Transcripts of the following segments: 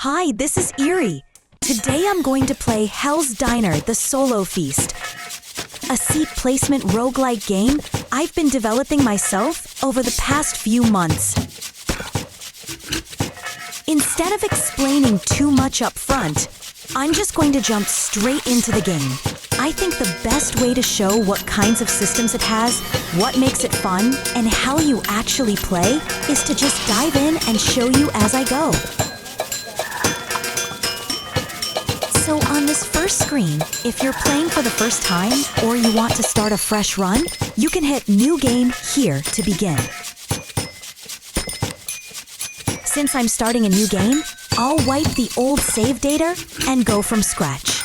Hi, this is Erie. Today I'm going to play Hell's Diner: The Solo Feast, a seat placement roguelite game I've been developing myself over the past few months. Instead of explaining too much up front, I'm just going to jump straight into the game. I think the best way to show what kinds of systems it has, what makes it fun, and how you actually play is to just dive in and show you as I go. So on this first screen, if you're playing for the first time or you want to start a fresh run, you can hit New Game here to begin. Since I'm starting a new game, I'll wipe the old save data and go from scratch.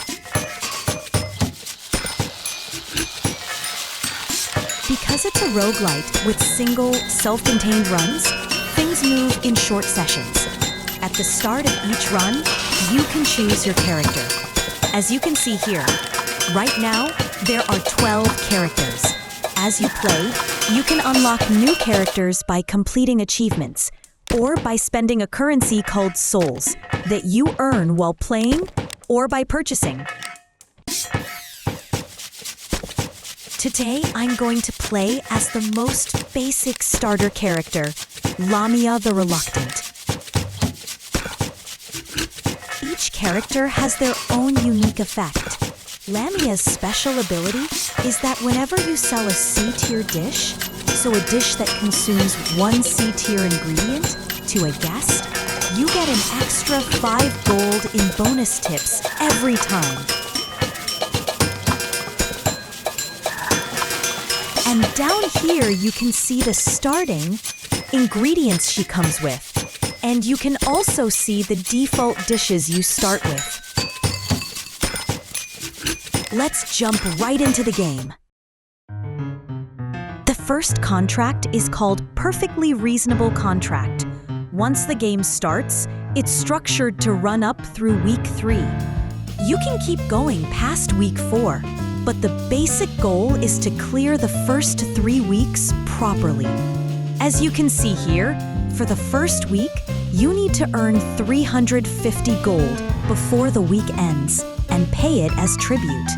Because it's a roguelite with single, self-contained runs, things move in short sessions. At the start of each run, you can choose your character. As you can see here, right now, there are 12 characters. As you play, you can unlock new characters by completing achievements, or by spending a currency called souls that you earn while playing or by purchasing. Today, I'm going to play as the most basic starter character, Lamia the Reluctant. Each character has their own unique effect. Lamia's special ability is that whenever you sell a C-tier dish, so a dish that consumes one C-tier ingredient, to a guest, you get an extra 5 gold in bonus tips every time. And down here you can see the starting ingredients she comes with. And you can also see the default dishes you start with. Let's jump right into the game. The first contract is called Perfectly Reasonable Contract. Once the game starts, it's structured to run up through week 3. You can keep going past week 4, but the basic goal is to clear the first 3 weeks properly. As you can see here, for the first week, you need to earn 350 gold before the week ends and pay it as tribute.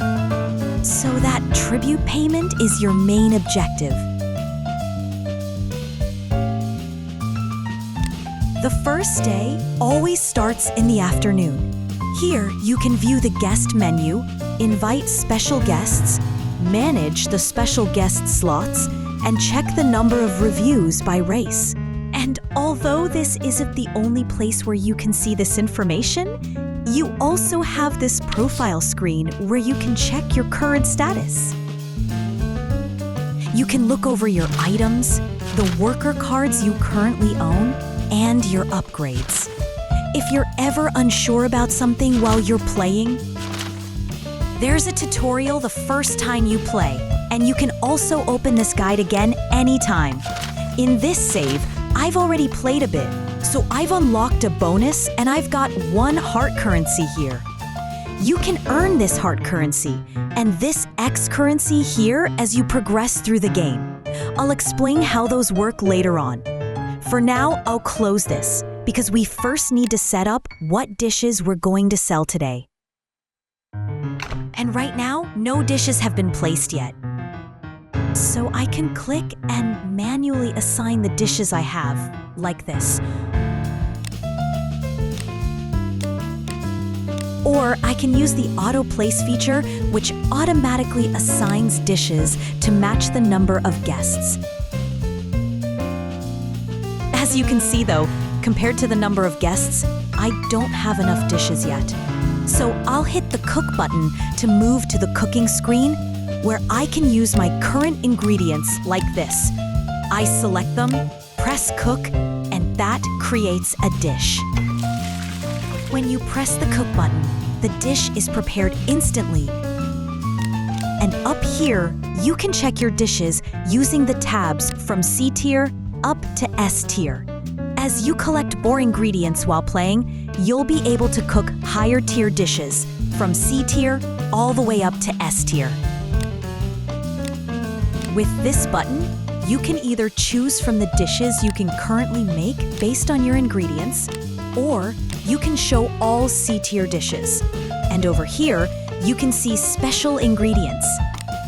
So that tribute payment is your main objective. The first day always starts in the afternoon. Here, you can view the guest menu, invite special guests, manage the special guest slots, and check the number of reviews by race. And although this isn't the only place where you can see this information, you also have this profile screen where you can check your current status. You can look over your items, the worker cards you currently own, and your upgrades. If you're ever unsure about something while you're playing, there's a tutorial the first time you play, and you can also open this guide again anytime. In this save, I've already played a bit, so I've unlocked a bonus and I've got 1 heart currency here. You can earn this heart currency and this X currency here as you progress through the game. I'll explain how those work later on. For now, I'll close this because we first need to set up what dishes we're going to sell today. And right now, no dishes have been placed yet. So I can click and manually assign the dishes I have, like this. Or I can use the auto place feature, which automatically assigns dishes to match the number of guests. As you can see though, compared to the number of guests, I don't have enough dishes yet. So I'll hit the cook button to move to the cooking screen, where I can use my current ingredients like this. I select them, press cook, and that creates a dish. When you press the cook button, the dish is prepared instantly. And up here, you can check your dishes using the tabs from C tier up to S tier. As you collect more ingredients while playing, you'll be able to cook higher tier dishes from C tier all the way up to S tier. With this button, you can either choose from the dishes you can currently make based on your ingredients, or you can show all C-tier dishes. And over here, you can see special ingredients.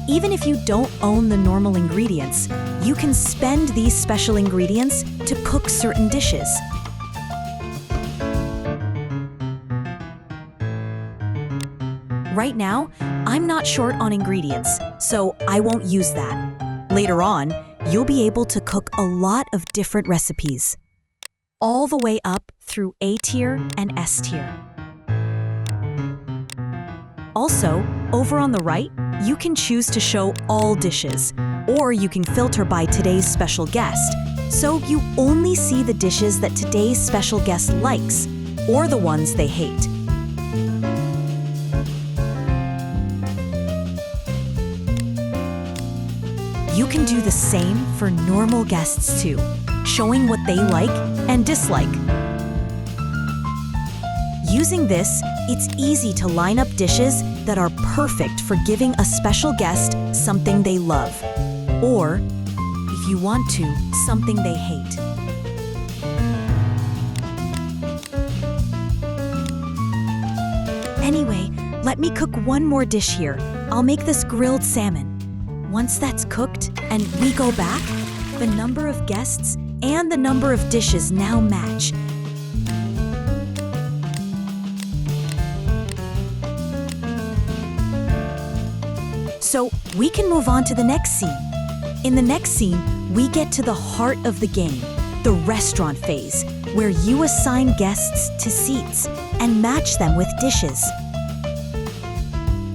Even if you don't own the normal ingredients, you can spend these special ingredients to cook certain dishes. Right now, I'm not short on ingredients, so I won't use that. Later on, you'll be able to cook a lot of different recipes, all the way up through A tier and S tier. Also, over on the right, you can choose to show all dishes, or you can filter by today's special guest, so you only see the dishes that today's special guest likes, or the ones they hate. You can do the same for normal guests too, showing what they like and dislike. Using this, it's easy to line up dishes that are perfect for giving a special guest something they love, or, if you want to, something they hate. Anyway, let me cook one more dish here. I'll make this grilled salmon. Once that's cooked and we go back, the number of guests and the number of dishes now match. So we can move on to the next scene. In the next scene, we get to the heart of the game, the restaurant phase, where you assign guests to seats and match them with dishes.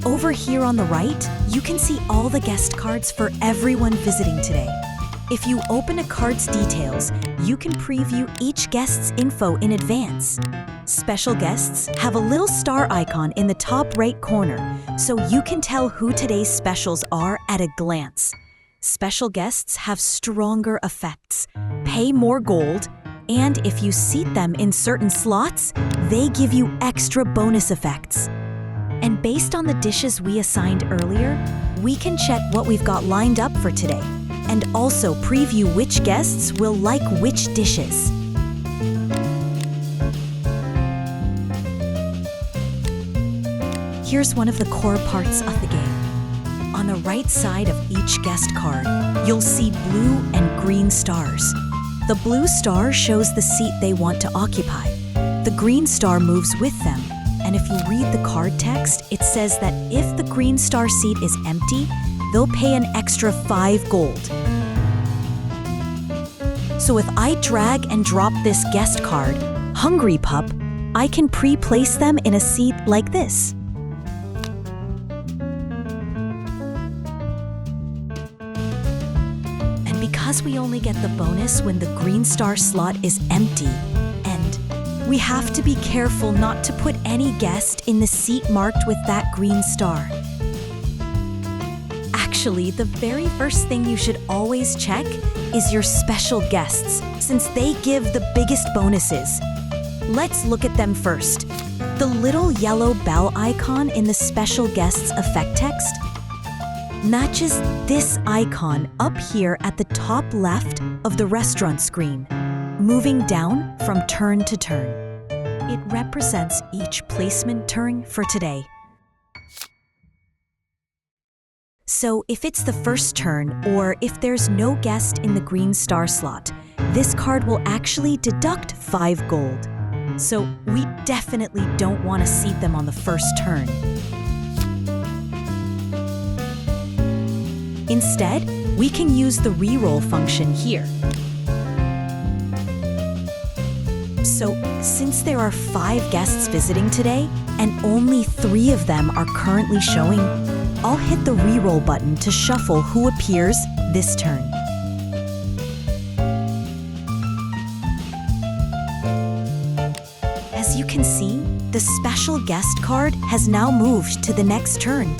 Over here on the right, you can see all the guest cards for everyone visiting today. If you open a card's details, you can preview each guest's info in advance. Special guests have a little star icon in the top right corner, so you can tell who today's specials are at a glance. Special guests have stronger effects, pay more gold, and if you seat them in certain slots, they give you extra bonus effects. And based on the dishes we assigned earlier, we can check what we've got lined up for today, and also preview which guests will like which dishes. Here's one of the core parts of the game. On the right side of each guest card, you'll see blue and green stars. The blue star shows the seat they want to occupy. The green star moves with them, and if you read the card text, it says that if the green star seat is empty, they'll pay an extra 5 gold. So if I drag and drop this guest card, Hungry Pup, I can pre-place them in a seat like this. Because we only get the bonus when the green star slot is empty, and we have to be careful not to put any guest in the seat marked with that green star. Actually, the very first thing you should always check is your special guests, since they give the biggest bonuses. Let's look at them first. The little yellow bell icon in the special guests effect text matches this icon up here at the top left of the restaurant screen, moving down from turn to turn. It represents each placement turn for today. So if it's the first turn, or if there's no guest in the green star slot, this card will actually deduct 5 gold. So we definitely don't want to seat them on the first turn. Instead, we can use the reroll function here. So, since there are 5 guests visiting today, and only 3 of them are currently showing, I'll hit the reroll button to shuffle who appears this turn. As you can see, the special guest card has now moved to the next turn.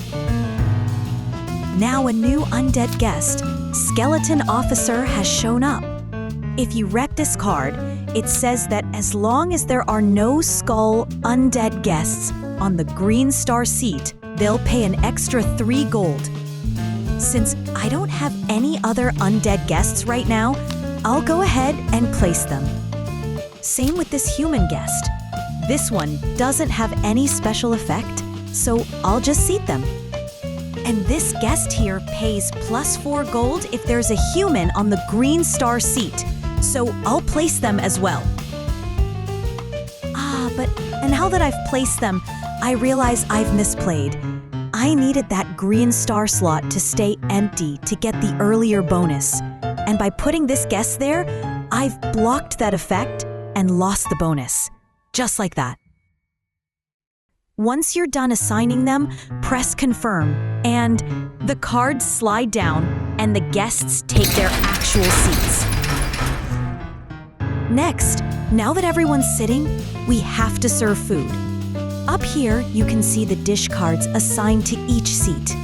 Now a new undead guest, Skeleton Officer, has shown up. If you wreck this card, it says that as long as there are no skull undead guests on the green star seat, they'll pay an extra 3 gold. Since I don't have any other undead guests right now, I'll go ahead and place them. Same with this human guest. This one doesn't have any special effect, so I'll just seat them. And this guest here pays +4 gold if there's a human on the green star seat, so I'll place them as well. But now that I've placed them, I realize I've misplayed. I needed that green star slot to stay empty to get the earlier bonus. And by putting this guest there, I've blocked that effect and lost the bonus. Just like that. Once you're done assigning them, press confirm, and the cards slide down and the guests take their actual seats. Next, now that everyone's sitting, we have to serve food. Up here, you can see the dish cards assigned to each seat.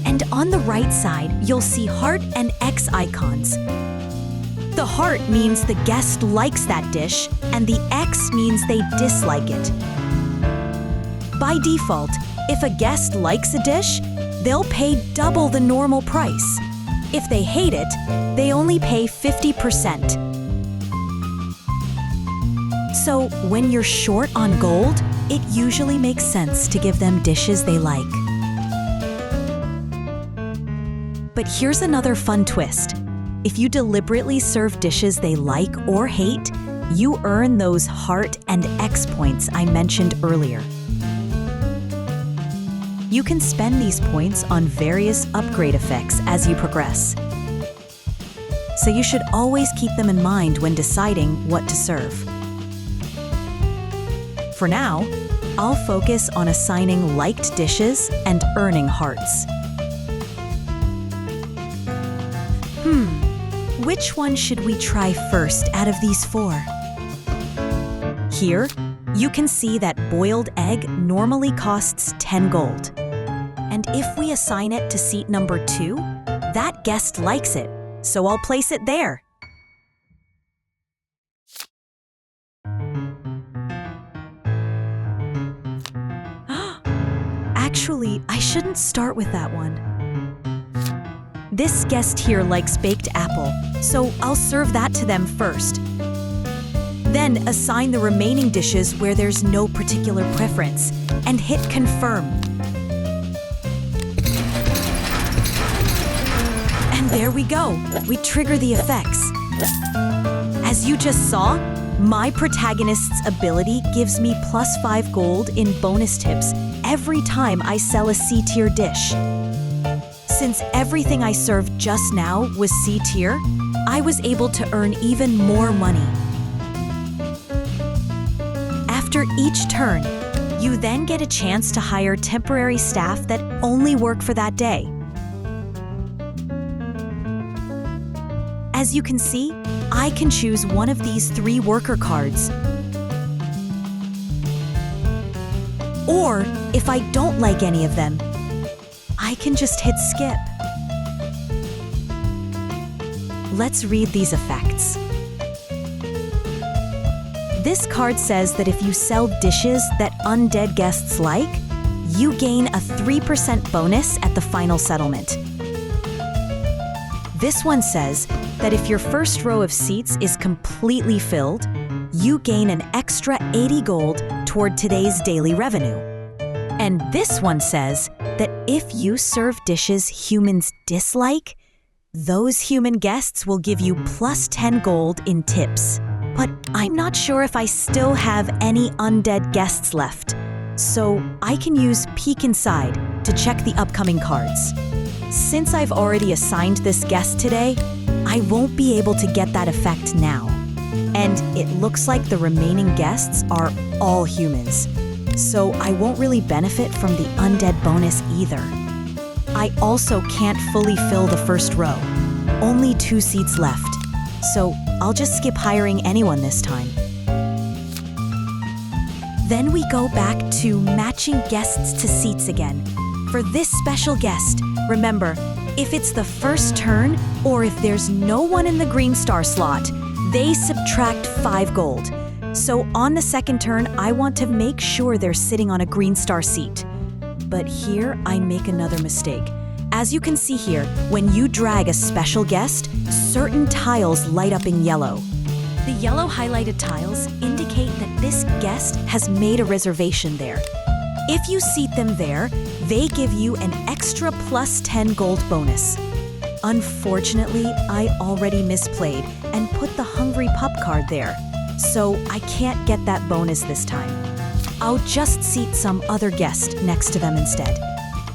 And on the right side, you'll see heart and X icons. The heart means the guest likes that dish, and the X means they dislike it. By default, if a guest likes a dish, they'll pay double the normal price. If they hate it, they only pay 50%. So when you're short on gold, it usually makes sense to give them dishes they like. But here's another fun twist. If you deliberately serve dishes they like or hate, you earn those heart and X points I mentioned earlier. You can spend these points on various upgrade effects as you progress. So you should always keep them in mind when deciding what to serve. For now, I'll focus on assigning liked dishes and earning hearts. Which one should we try first out of these 4? Here, you can see that boiled egg normally costs 10 gold. And if we assign it to seat number 2, that guest likes it, so I'll place it there. Actually, I shouldn't start with that one. This guest here likes baked apple, so I'll serve that to them first. Then assign the remaining dishes where there's no particular preference, and hit confirm. And there we go, we trigger the effects. As you just saw, my protagonist's ability gives me +5 gold in bonus tips every time I sell a C-tier dish. Since everything I served just now was C-tier, I was able to earn even more money. After each turn, you then get a chance to hire temporary staff that only work for that day. As you can see, I can choose one of these 3 worker cards. Or, if I don't like any of them, I can just hit skip. Let's read these effects. This card says that if you sell dishes that undead guests like, you gain a 3% bonus at the final settlement. This one says that if your first row of seats is completely filled, you gain an extra 80 gold toward today's daily revenue. And this one says that if you serve dishes humans dislike, those human guests will give you +10 gold in tips. But I'm not sure if I still have any undead guests left, so I can use Peek Inside to check the upcoming cards. Since I've already assigned this guest today, I won't be able to get that effect now. And it looks like the remaining guests are all humans, so I won't really benefit from the undead bonus either. I also can't fully fill the first row. Only 2 seats left, so I'll just skip hiring anyone this time. Then we go back to matching guests to seats again. For this special guest, remember, if it's the first turn or if there's no one in the green star slot, they subtract 5 gold. So on the second turn, I want to make sure they're sitting on a green star seat. But here I make another mistake. As you can see here, when you drag a special guest, certain tiles light up in yellow. The yellow highlighted tiles indicate that this guest has made a reservation there. If you seat them there, they give you an extra plus 10 gold bonus. Unfortunately, I already misplayed and put the hungry pup card there, so I can't get that bonus this time. I'll just seat some other guest next to them instead.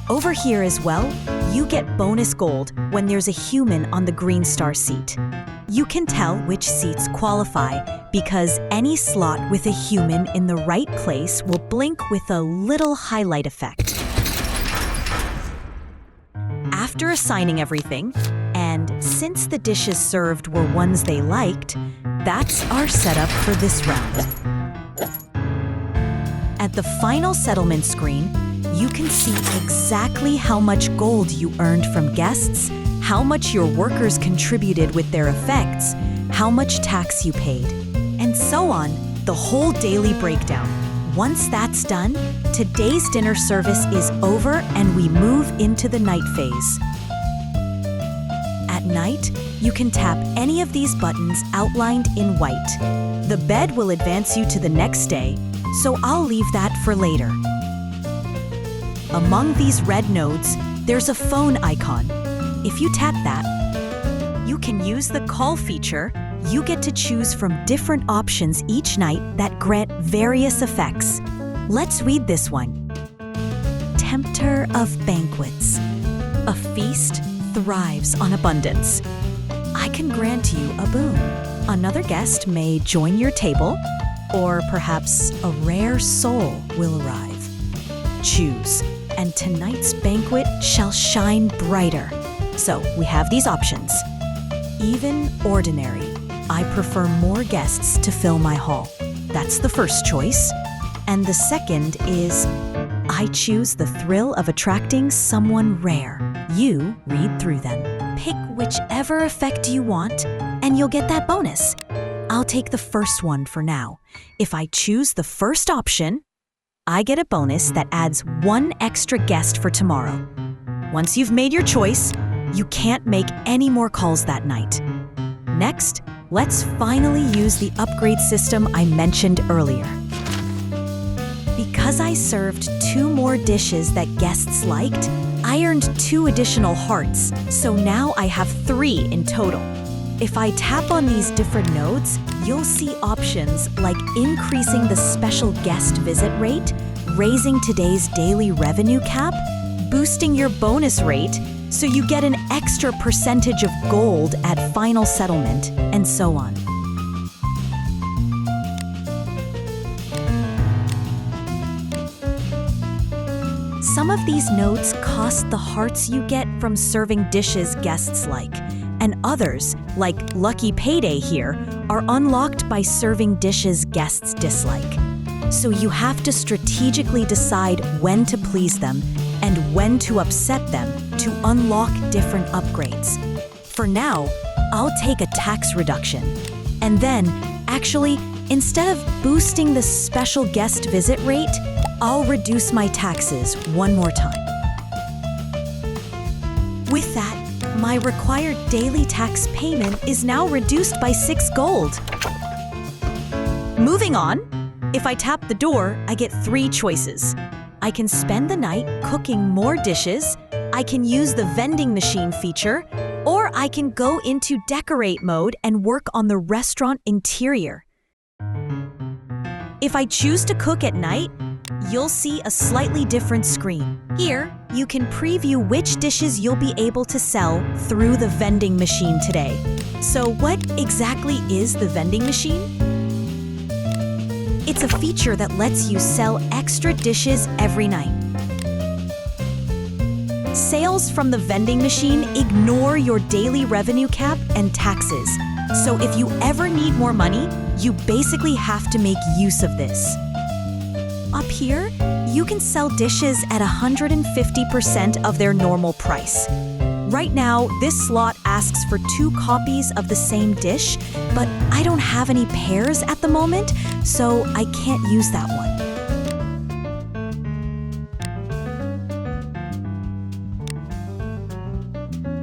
Over here as well, you get bonus gold when there's a human on the green star seat. You can tell which seats qualify because any slot with a human in the right place will blink with a little highlight effect. After assigning everything, and since the dishes served were ones they liked, that's our setup for this round. At the final settlement screen, you can see exactly how much gold you earned from guests, how much your workers contributed with their effects, how much tax you paid, and so on, the whole daily breakdown. Once that's done, today's dinner service is over and we move into the night phase. At night, you can tap any of these buttons outlined in white. The bed will advance you to the next day, so I'll leave that for later. Among these red nodes, there's a phone icon. If you tap that, you can use the call feature. You get to choose from different options each night that grant various effects. Let's read this one. Tempter of banquets. A feast thrives on abundance. I can grant you a boon. Another guest may join your table, or perhaps a rare soul will arrive. Choose, and tonight's banquet shall shine brighter. So we have these options. Even ordinary. I prefer more guests to fill my hall. That's the first choice. And the second is, I choose the thrill of attracting someone rare. You read through them. Pick whichever effect you want, and you'll get that bonus. I'll take the first one for now. If I choose the first option, I get a bonus that adds one extra guest for tomorrow. Once you've made your choice, you can't make any more calls that night. Next, let's finally use the upgrade system I mentioned earlier. Because I served 2 more dishes that guests liked, I earned 2 additional hearts, so now I have 3 in total. If I tap on these different nodes, you'll see options like increasing the special guest visit rate, raising today's daily revenue cap, boosting your bonus rate, so you get an extra percentage of gold at final settlement, and so on. Some of these nodes cost the hearts you get from serving dishes guests like, and others, like Lucky Payday here, are unlocked by serving dishes guests dislike. So you have to strategically decide when to please them and when to upset them to unlock different upgrades. For now, I'll take a tax reduction. And then, actually, instead of boosting the special guest visit rate, I'll reduce my taxes one more time. With that, my required daily tax payment is now reduced by 6 gold. Moving on, if I tap the door, I get 3 choices. I can spend the night cooking more dishes, I can use the vending machine feature, or I can go into decorate mode and work on the restaurant interior. If I choose to cook at night, you'll see a slightly different screen. Here, you can preview which dishes you'll be able to sell through the vending machine today. So what exactly is the vending machine? It's a feature that lets you sell extra dishes every night. Sales from the vending machine ignore your daily revenue cap and taxes. So if you ever need more money, you basically have to make use of this. Up here, you can sell dishes at 150% of their normal price. Right now, this slot asks for 2 copies of the same dish, but I don't have any pairs at the moment, so I can't use that one.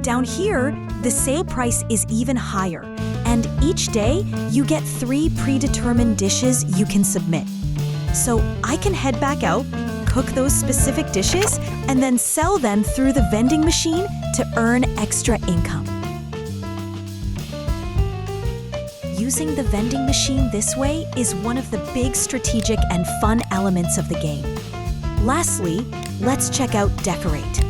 Down here, the sale price is even higher. And each day, you get 3 predetermined dishes you can submit. So I can head back out, cook those specific dishes, and then sell them through the vending machine to earn extra income. Using the vending machine this way is one of the big strategic and fun elements of the game. Lastly, let's check out Decorate.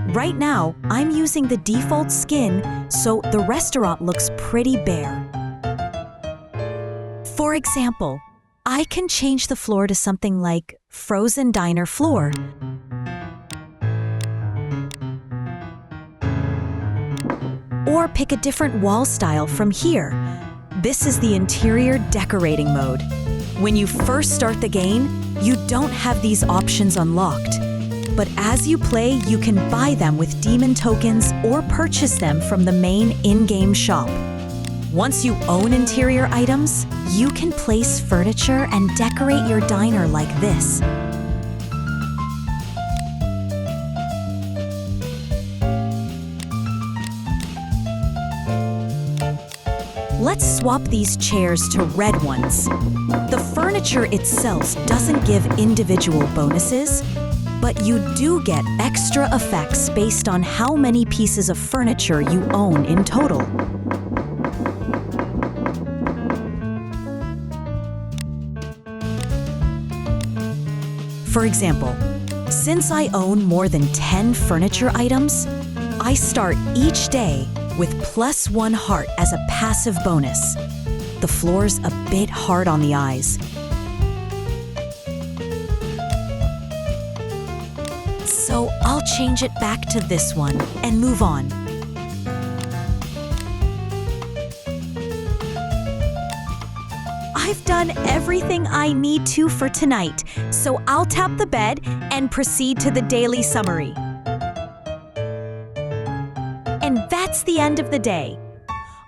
Right now, I'm using the default skin, so the restaurant looks pretty bare. For example, I can change the floor to something like Frozen Diner Floor. Or pick a different wall style from here. This is the interior decorating mode. When you first start the game, you don't have these options unlocked. But as you play, you can buy them with demon tokens or purchase them from the main in-game shop. Once you own interior items, you can place furniture and decorate your diner like this. Let's swap these chairs to red ones. The furniture itself doesn't give individual bonuses, but you do get extra effects based on how many pieces of furniture you own in total. For example, since I own more than 10 furniture items, I start each day with +1 heart as a passive bonus. The floor's a bit hard on the eyes. So I'll change it back to this one and move on. I've done everything I need to for tonight, so I'll tap the bed and proceed to the daily summary. And that's the end of the day.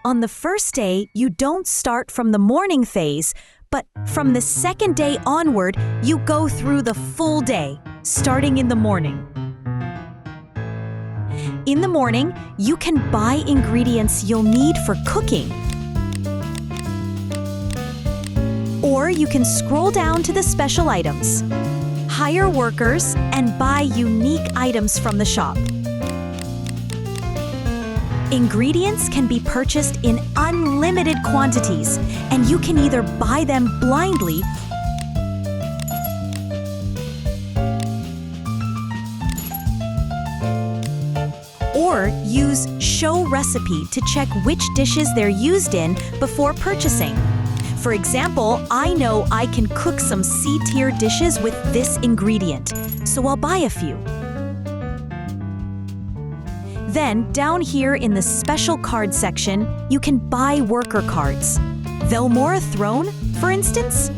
On the first day, you don't start from the morning phase, but from the second day onward, you go through the full day, starting in the morning. In the morning, you can buy ingredients you'll need for cooking. Or you can scroll down to the special items, hire workers, and buy unique items from the shop. Ingredients can be purchased in unlimited quantities, and you can either buy them blindly or use Show Recipe to check which dishes they're used in before purchasing. For example, I know I can cook some C-tier dishes with this ingredient, so I'll buy a few. Then, down here in the special card section, you can buy worker cards. Velmora Throne, for instance,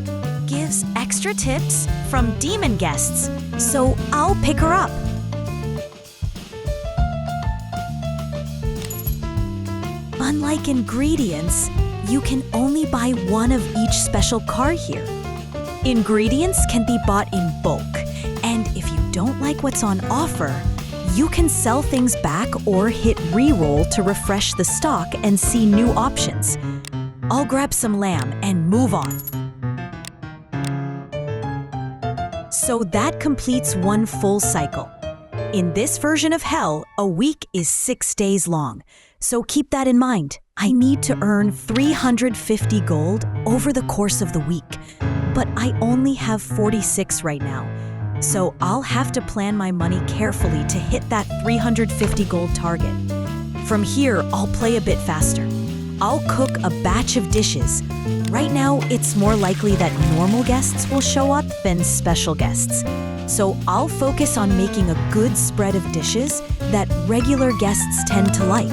gives extra tips from demon guests, so I'll pick her up. Unlike ingredients, you can only buy one of each special card here. Ingredients can be bought in bulk, and if you don't like what's on offer, you can sell things back or hit reroll to refresh the stock and see new options. I'll grab some lamb and move on. So that completes one full cycle. In this version of Hell, a week is 6 days long. So keep that in mind. I need to earn 350 gold over the course of the week, but I only have 46 right now. So I'll have to plan my money carefully to hit that 350 gold target. From here, I'll play a bit faster. I'll cook a batch of dishes. Right now, it's more likely that normal guests will show up than special guests. So I'll focus on making a good spread of dishes that regular guests tend to like.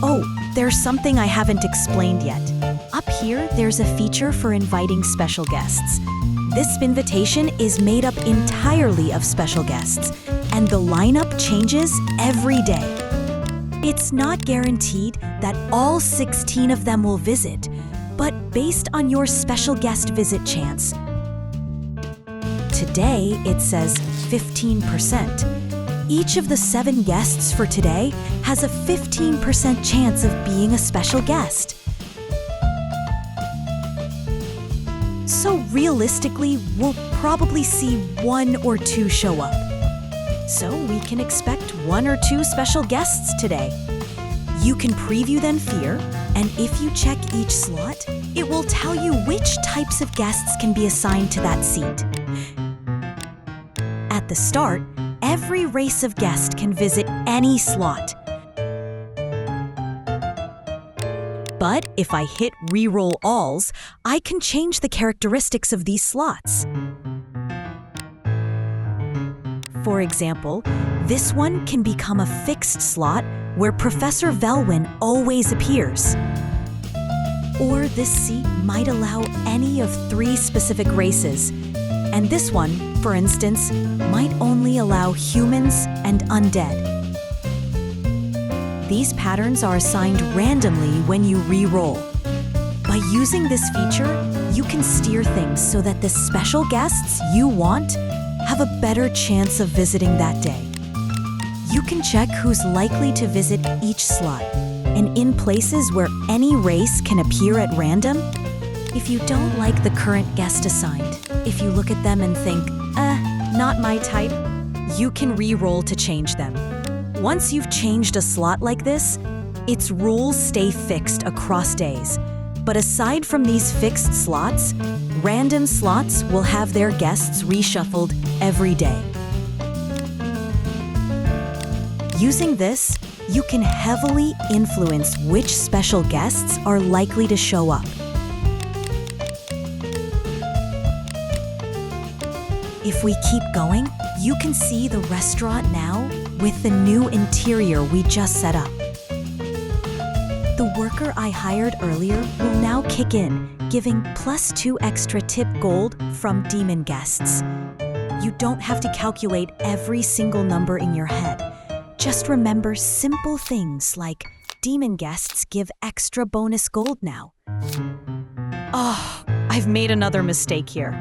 Oh, there's something I haven't explained yet. Up here, there's a feature for inviting special guests. This invitation is made up entirely of special guests, and the lineup changes every day. It's not guaranteed that all 16 of them will visit, but based on your special guest visit chance. Today, it says 15%. Each of the 7 guests for today has a 15% chance of being a special guest. So realistically, we'll probably see 1 or 2 show up. So we can expect 1 or 2 special guests today. You can preview then fear, and if you check each slot, it will tell you which types of guests can be assigned to that seat. At the start, every race of guest can visit any slot. But if I hit reroll alls, I can change the characteristics of these slots. For example, this one can become a fixed slot where Professor Velwyn always appears. Or this seat might allow any of 3 specific races, and this one, for instance, might only allow humans and undead. These patterns are assigned randomly when you re-roll. By using this feature, you can steer things so that the special guests you want have a better chance of visiting that day. You can check who's likely to visit each slot, and in places where any race can appear at random, if you don't like the current guest assigned, if you look at them and think, not my type, you can re-roll to change them. Once you've changed a slot like this, its rules stay fixed across days. But aside from these fixed slots, random slots will have their guests reshuffled every day. Using this, you can heavily influence which special guests are likely to show up. If we keep going, you can see the restaurant now with the new interior we just set up. The worker I hired earlier will now kick in, giving +2 extra tip gold from demon guests. You don't have to calculate every single number in your head. Just remember simple things like demon guests give extra bonus gold now. Oh, I've made another mistake here.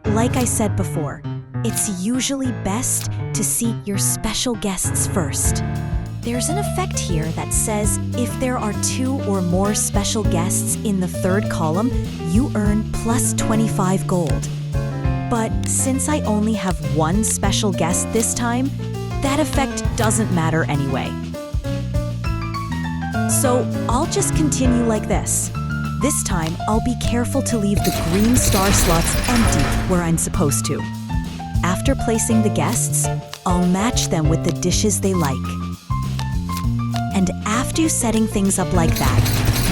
Like I said before, it's usually best to seat your special guests first. There's an effect here that says if there are 2 or more special guests in the 3rd column, you earn +25 gold. But since I only have 1 special guest this time, that effect doesn't matter anyway. So I'll just continue like this. This time, I'll be careful to leave the green star slots empty where I'm supposed to. After placing the guests, I'll match them with the dishes they like. And after setting things up like that,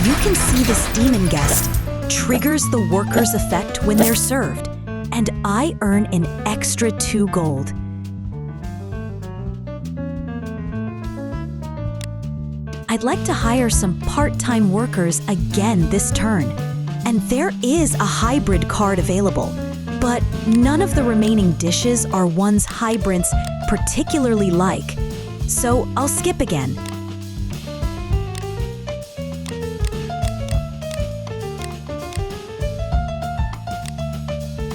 you can see this demon guest triggers the worker's effect when they're served, and I earn an extra 2 gold. I'd like to hire some part-time workers again this turn, and there is a hybrid card available, but none of the remaining dishes are ones hybrids particularly like, so I'll skip again.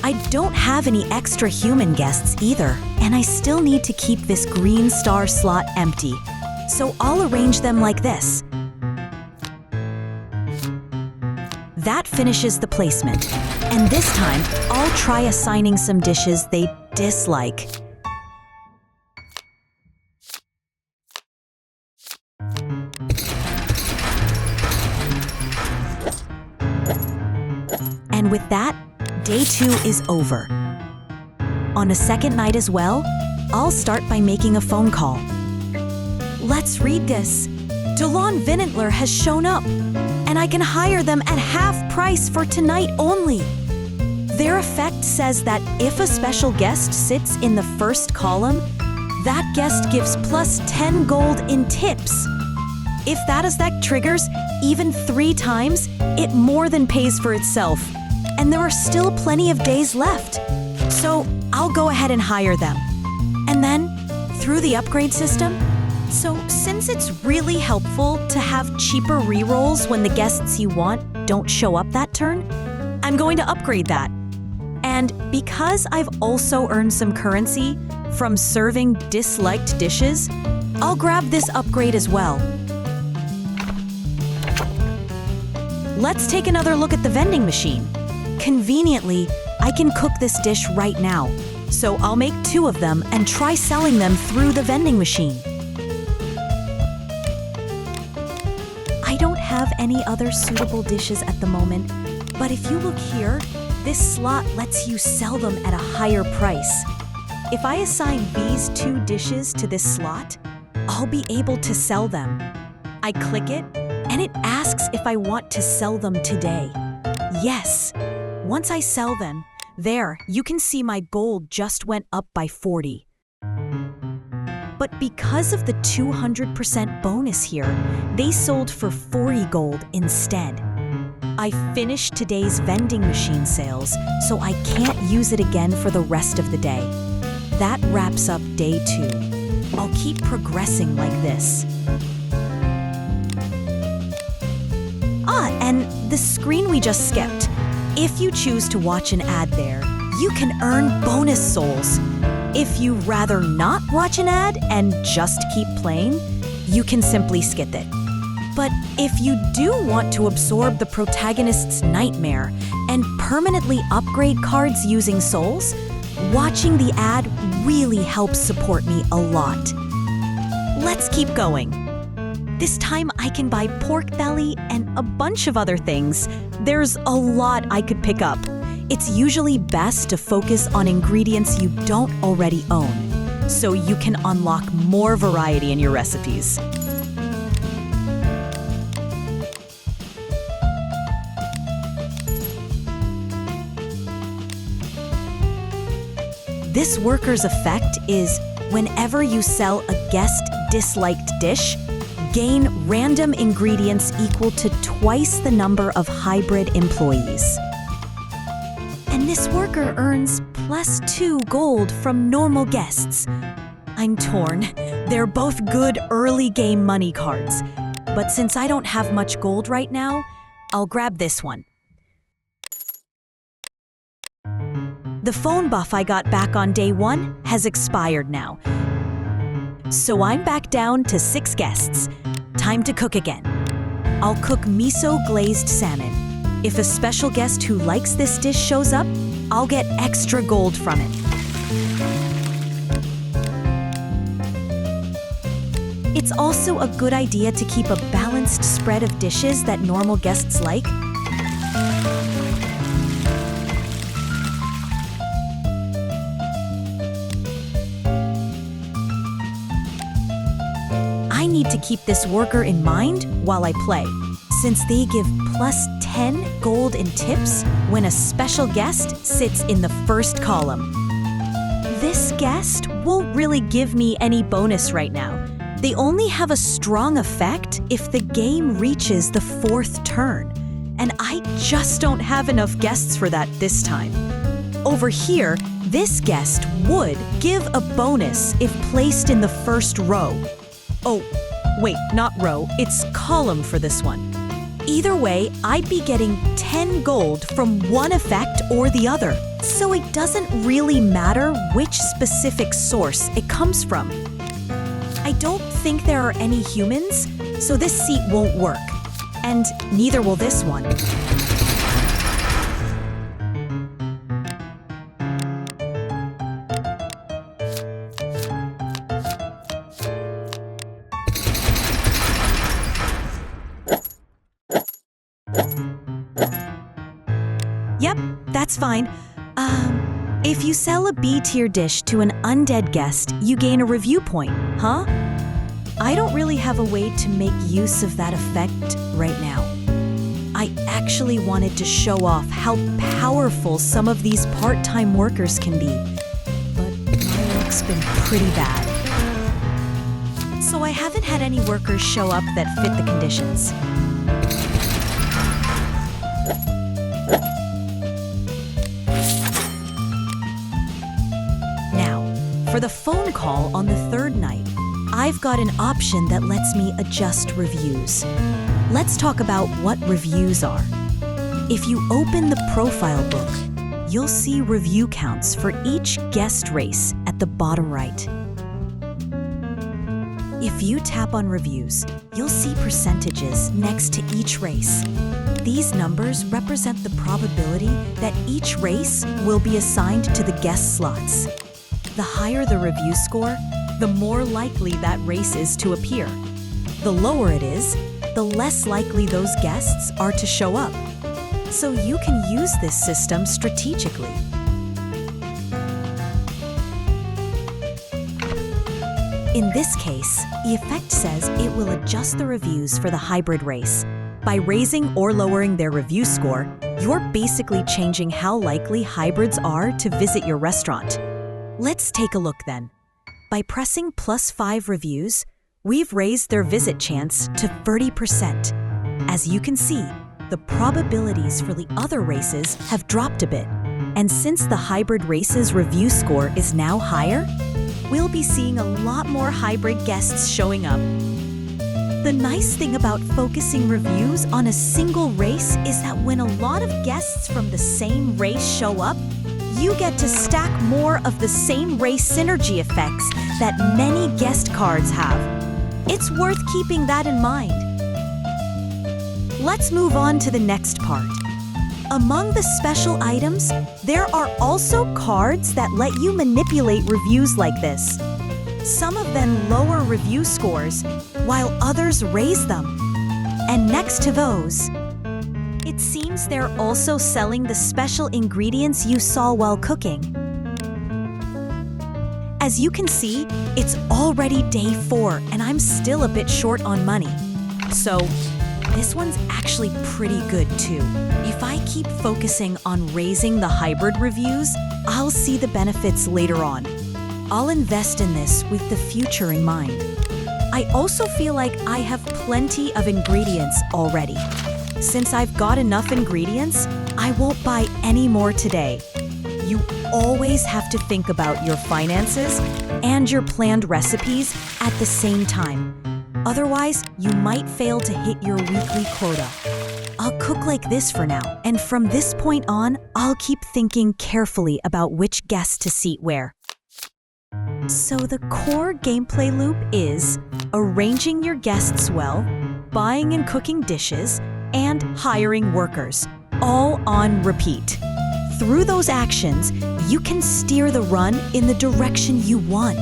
I don't have any extra human guests either, and I still need to keep this green star slot empty. So I'll arrange them like this. That finishes the placement, and this time I'll try assigning some dishes they dislike. And with that, day 2 is over. On a second night as well, I'll start by making a phone call. Let's read this. Delon Vinentler has shown up, and I can hire them at half price for tonight only. Their effect says that if a special guest sits in the 1st column, that guest gives +10 gold in tips. If that effect triggers even 3 times, it more than pays for itself, and there are still plenty of days left. So I'll go ahead and hire them. And then, through the upgrade system, so since it's really helpful to have cheaper rerolls when the guests you want don't show up that turn, I'm going to upgrade that. And because I've also earned some currency from serving disliked dishes, I'll grab this upgrade as well. Let's take another look at the vending machine. Conveniently, I can cook this dish right now, so I'll make 2 of them and try selling them through the vending machine. I don't have any other suitable dishes at the moment, but if you look here, this slot lets you sell them at a higher price. If I assign these 2 dishes to this slot, I'll be able to sell them. I click it, and it asks if I want to sell them today. Yes. Once I sell them, there, you can see my gold just went up by 40. But because of the 200% bonus here, they sold for 40 gold instead. I finished today's vending machine sales, so I can't use it again for the rest of the day. That wraps up day 2. I'll keep progressing like this. And the screen we just skipped. If you choose to watch an ad there, you can earn bonus souls. If you rather not watch an ad and just keep playing, you can simply skip it. But if you do want to absorb the protagonist's nightmare and permanently upgrade cards using souls, watching the ad really helps support me a lot. Let's keep going. This time I can buy pork belly and a bunch of other things. There's a lot I could pick up. It's usually best to focus on ingredients you don't already own, so you can unlock more variety in your recipes. This worker's effect is whenever you sell a guest disliked dish, gain random ingredients equal to twice the number of hybrid employees. And this worker earns +2 gold from normal guests. I'm torn. They're both good early game money cards. But since I don't have much gold right now, I'll grab this one. The phone buff I got back on day 1 has expired now. So I'm back down to 6 guests. Time to cook again. I'll cook miso glazed salmon. If a special guest who likes this dish shows up, I'll get extra gold from it. It's also a good idea to keep a balanced spread of dishes that normal guests like. I need to keep this worker in mind while I play, since they give +10 gold in tips when a special guest sits in the first column. This guest won't really give me any bonus right now. They only have a strong effect if the game reaches the 4th turn, and I just don't have enough guests for that this time. Over here, this guest would give a bonus if placed in the first row. Oh, wait, not row, it's column for this one. Either way, I'd be getting 10 gold from one effect or the other, so it doesn't really matter which specific source it comes from. I don't think there are any humans, so this seat won't work, and neither will this one. Yep, that's fine. If you sell a B-tier dish to an undead guest, you gain a review point, huh? I don't really have a way to make use of that effect right now. I actually wanted to show off how powerful some of these part-time workers can be, but my luck's been pretty bad. So I haven't had any workers show up that fit the conditions. For the phone call on the 3rd night, I've got an option that lets me adjust reviews. Let's talk about what reviews are. If you open the profile book, you'll see review counts for each guest race at the bottom right. If you tap on reviews, you'll see percentages next to each race. These numbers represent the probability that each race will be assigned to the guest slots. The higher the review score, the more likely that race is to appear. The lower it is, the less likely those guests are to show up. So you can use this system strategically. In this case, the effect says it will adjust the reviews for the hybrid race. By raising or lowering their review score, you're basically changing how likely hybrids are to visit your restaurant. Let's take a look then. By pressing +5 reviews, we've raised their visit chance to 30%. As you can see, the probabilities for the other races have dropped a bit. And since the hybrid race's review score is now higher, we'll be seeing a lot more hybrid guests showing up. The nice thing about focusing reviews on a single race is that when a lot of guests from the same race show up, you get to stack more of the same race synergy effects that many guest cards have. It's worth keeping that in mind. Let's move on to the next part. Among the special items, there are also cards that let you manipulate reviews like this. Some of them lower review scores, while others raise them. And next to those, it seems they're also selling the special ingredients you saw while cooking. As you can see, it's already day 4 and I'm still a bit short on money. So, this one's actually pretty good too. If I keep focusing on raising the hybrid reviews, I'll see the benefits later on. I'll invest in this with the future in mind. I also feel like I have plenty of ingredients already. Since I've got enough ingredients, I won't buy any more today. You always have to think about your finances and your planned recipes at the same time. Otherwise, you might fail to hit your weekly quota. I'll cook like this for now, and from this point on, I'll keep thinking carefully about which guest to seat where. So the core gameplay loop is arranging your guests well, buying and cooking dishes, and hiring workers, all on repeat. Through those actions, you can steer the run in the direction you want.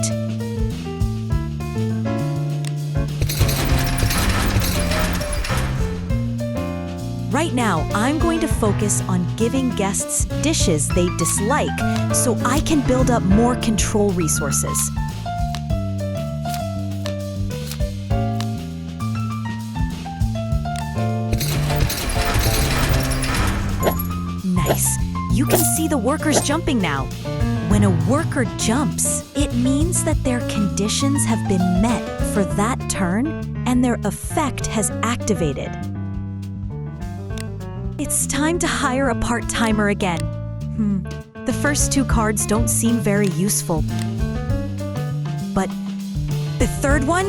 Right now, I'm going to focus on giving guests dishes they dislike so I can build up more control resources. Nice. You can see the workers jumping now. When a worker jumps, it means that their conditions have been met for that turn and their effect has activated. It's time to hire a part-timer again. The first 2 cards don't seem very useful. But the third one?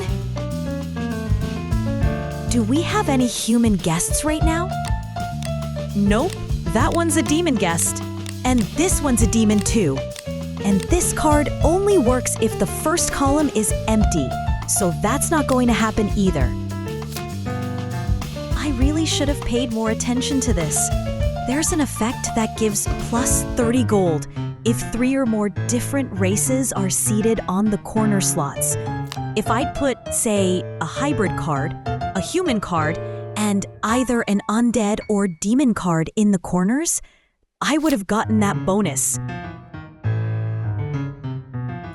Do we have any human guests right now? Nope, that one's a demon guest. And this one's a demon too. And this card only works if the first column is empty, so that's not going to happen either. I really should have paid more attention to this. There's an effect that gives plus 30 gold if 3 or more different races are seated on the corner slots. If I'd put, say, a hybrid card, a human card, and either an undead or demon card in the corners, I would have gotten that bonus.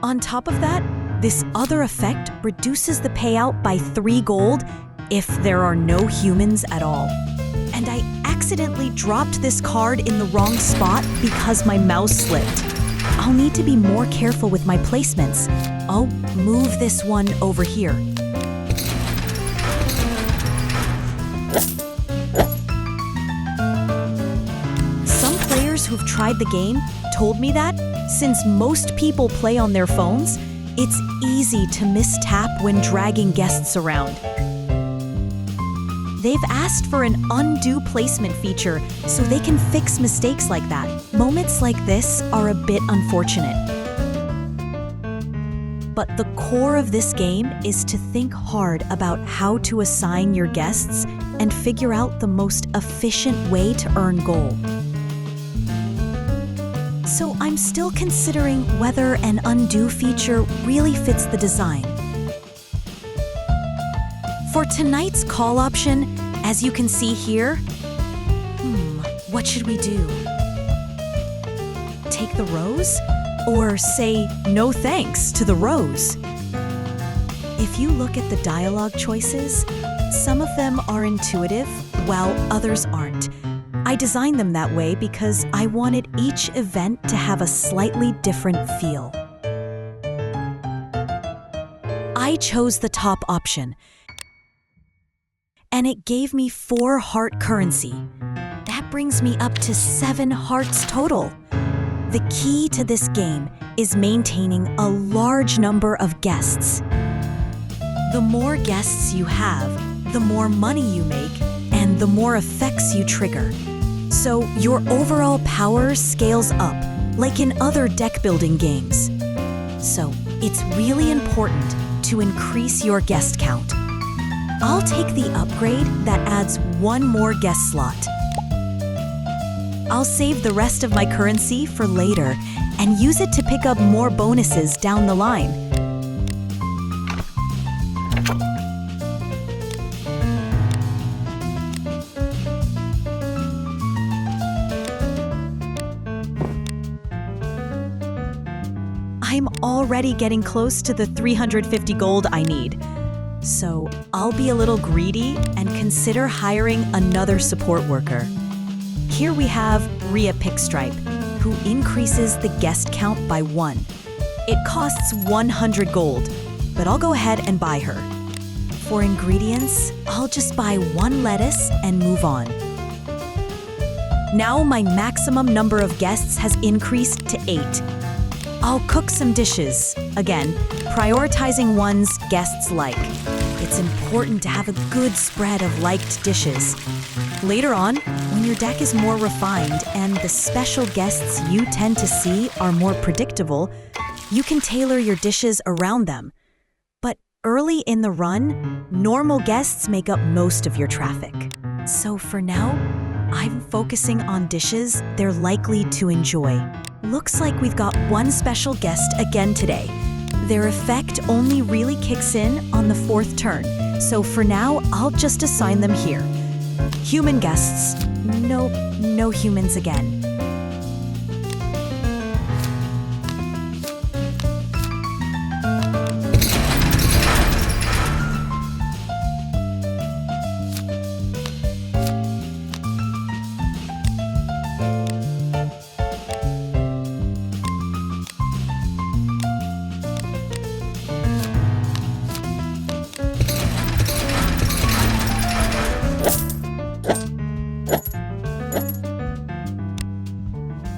On top of that, this other effect reduces the payout by 3 gold if there are no humans at all. And I accidentally dropped this card in the wrong spot because my mouse slipped. I'll need to be more careful with my placements. I'll move this one over here. Some players who've tried the game told me that, since most people play on their phones, it's easy to mistap when dragging guests around. They've asked for an undo placement feature so they can fix mistakes like that. Moments like this are a bit unfortunate. But the core of this game is to think hard about how to assign your guests and figure out the most efficient way to earn gold. So I'm still considering whether an undo feature really fits the design. For tonight's call option, as you can see here, what should we do? Take the rose? Or say no thanks to the rose? If you look at the dialogue choices, some of them are intuitive, while others aren't. I designed them that way because I wanted each event to have a slightly different feel. I chose the top option, and it gave me 4 heart currency. That brings me up to 7 hearts total. The key to this game is maintaining a large number of guests. The more guests you have, the more money you make, and the more effects you trigger. So your overall power scales up, like in other deck-building games. So it's really important to increase your guest count. I'll take the upgrade that adds 1 more guest slot. I'll save the rest of my currency for later and use it to pick up more bonuses down the line. I'm already getting close to the 350 gold I need. So I'll be a little greedy and consider hiring another support worker. Here we have Rhea Pickstripe, who increases the guest count by 1. It costs 100 gold, but I'll go ahead and buy her. For ingredients, I'll just buy 1 lettuce and move on. Now my maximum number of guests has increased to 8. I'll cook some dishes, again, prioritizing ones guests like. It's important to have a good spread of liked dishes. Later on, when your deck is more refined and the special guests you tend to see are more predictable, you can tailor your dishes around them. But early in the run, normal guests make up most of your traffic. So for now, I'm focusing on dishes they're likely to enjoy. Looks like we've got 1 special guest again today. Their effect only really kicks in on the 4th turn, so for now, I'll just assign them here. Human guests. Nope, no humans again.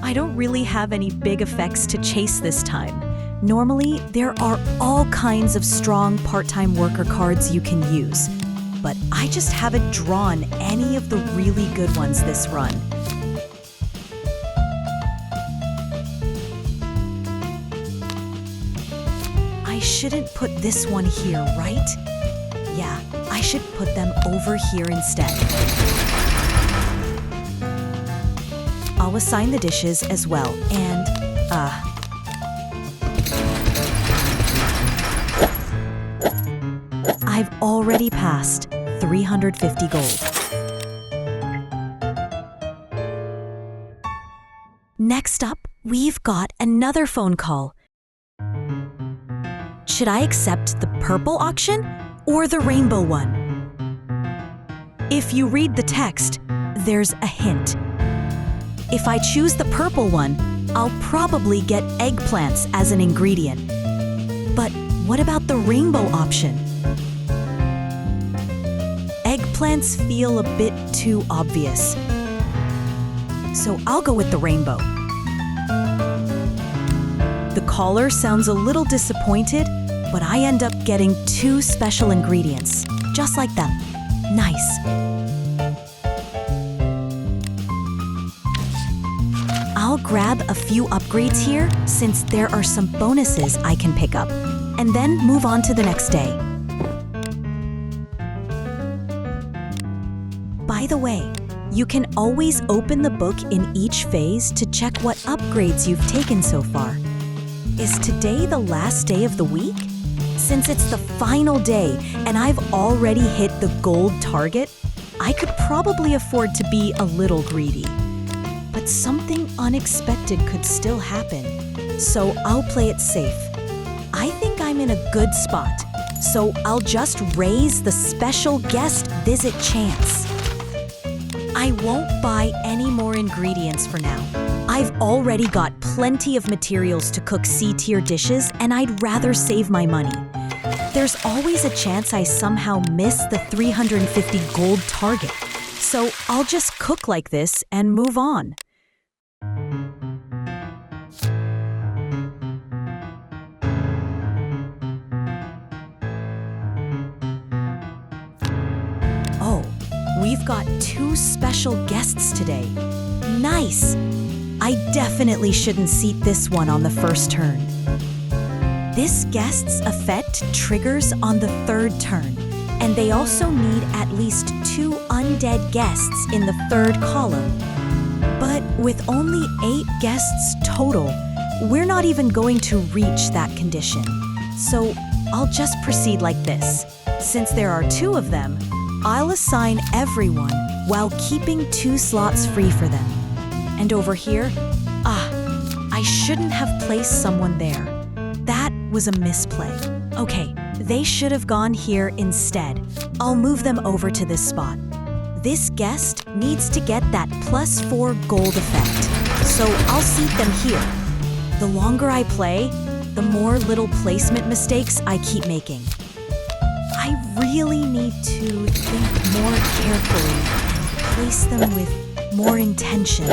I don't really have any big effects to chase this time. Normally, there are all kinds of strong part-time worker cards you can use, but I just haven't drawn any of the really good ones this run. I shouldn't put this one here, right? Yeah, I should put them over here instead. I'll assign the dishes as well, and, I've already passed 350 gold. Next up, we've got another phone call. Should I accept the purple auction or the rainbow one? If you read the text, there's a hint. If I choose the purple one, I'll probably get eggplants as an ingredient. But what about the rainbow option? Eggplants feel a bit too obvious. So I'll go with the rainbow. The caller sounds a little disappointed, but I end up getting 2 special ingredients, just like them. Nice. I'll grab a few upgrades here since there are some bonuses I can pick up, and then move on to the next day. By the way, you can always open the book in each phase to check what upgrades you've taken so far. Is today the last day of the week? Since it's the final day and I've already hit the gold target, I could probably afford to be a little greedy. But something unexpected could still happen, so I'll play it safe. I think I'm in a good spot, so I'll just raise the special guest visit chance. I won't buy any more ingredients for now. I've already got plenty of materials to cook C-tier dishes, and I'd rather save my money. There's always a chance I somehow miss the 350 gold target, so I'll just cook like this and move on. Oh, we've got 2 special guests today. Nice! I definitely shouldn't seat this one on the first turn. This guest's effect triggers on the 3rd turn, and they also need at least 2 undead guests in the 3rd column. But with only 8 guests total, we're not even going to reach that condition. So I'll just proceed like this. Since there are 2 of them, I'll assign everyone while keeping 2 slots free for them. And over here, I shouldn't have placed someone there. That was a misplay. Okay, they should have gone here instead. I'll move them over to this spot. This guest needs to get that +4 gold effect, so I'll seat them here. The longer I play, the more little placement mistakes I keep making. I really need to think more carefully and place them with more intention.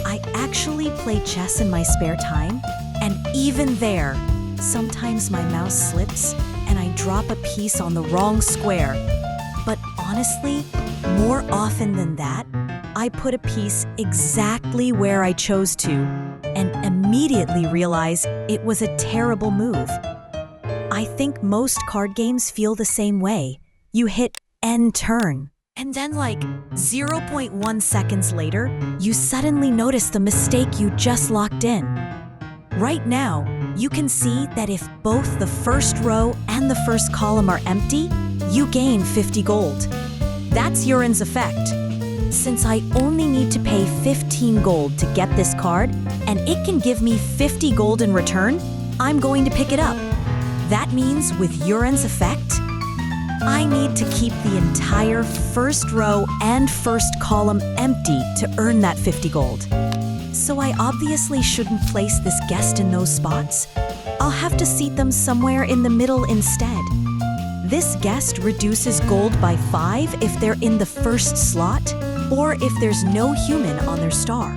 I actually play chess in my spare time, and even there, sometimes my mouse slips and I drop a piece on the wrong square. But honestly, more often than that, I put a piece exactly where I chose to and immediately realize it was a terrible move. I think most card games feel the same way. You hit end turn, and then like 0.1 seconds later, you suddenly notice the mistake you just locked in. Right now, you can see that if both the first row and the first column are empty, you gain 50 gold. That's Urin's effect. Since I only need to pay 15 gold to get this card, and it can give me 50 gold in return, I'm going to pick it up. That means with Urin's effect, I need to keep the entire first row and first column empty to earn that 50 gold. So I obviously shouldn't place this guest in those spots. I'll have to seat them somewhere in the middle instead. This guest reduces gold by 5 if they're in the first slot, or if there's no human on their star.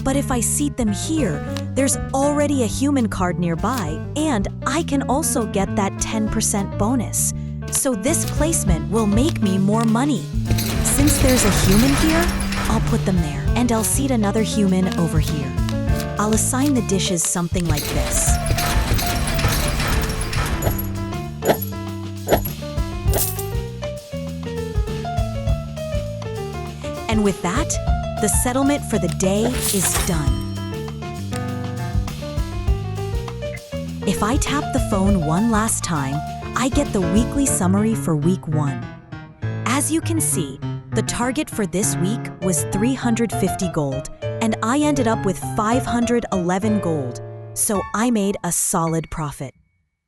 But if I seat them here, there's already a human card nearby, and I can also get that 10% bonus. So this placement will make me more money. Since there's a human here, I'll put them there, and I'll seat another human over here. I'll assign the dishes something like this. And with that, the settlement for the day is done. If I tap the phone one last time, I get the weekly summary for week 1. As you can see, the target for this week was 350 gold, and I ended up with 511 gold, so I made a solid profit.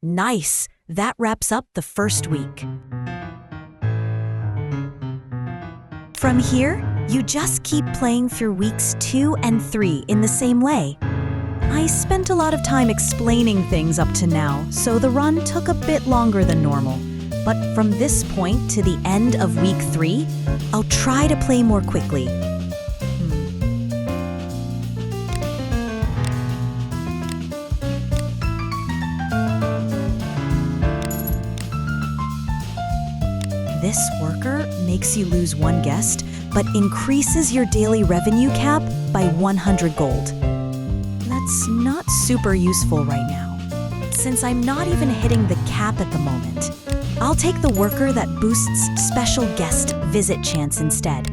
Nice! That wraps up the first week. From here, you just keep playing through weeks 2 and 3 in the same way. I spent a lot of time explaining things up to now, so the run took a bit longer than normal. But from this point to the end of week 3, I'll try to play more quickly. This worker makes you lose one guest, but increases your daily revenue cap by 100 gold. That's not super useful right now. Since I'm not even hitting the cap at the moment, I'll take the worker that boosts special guest visit chance instead.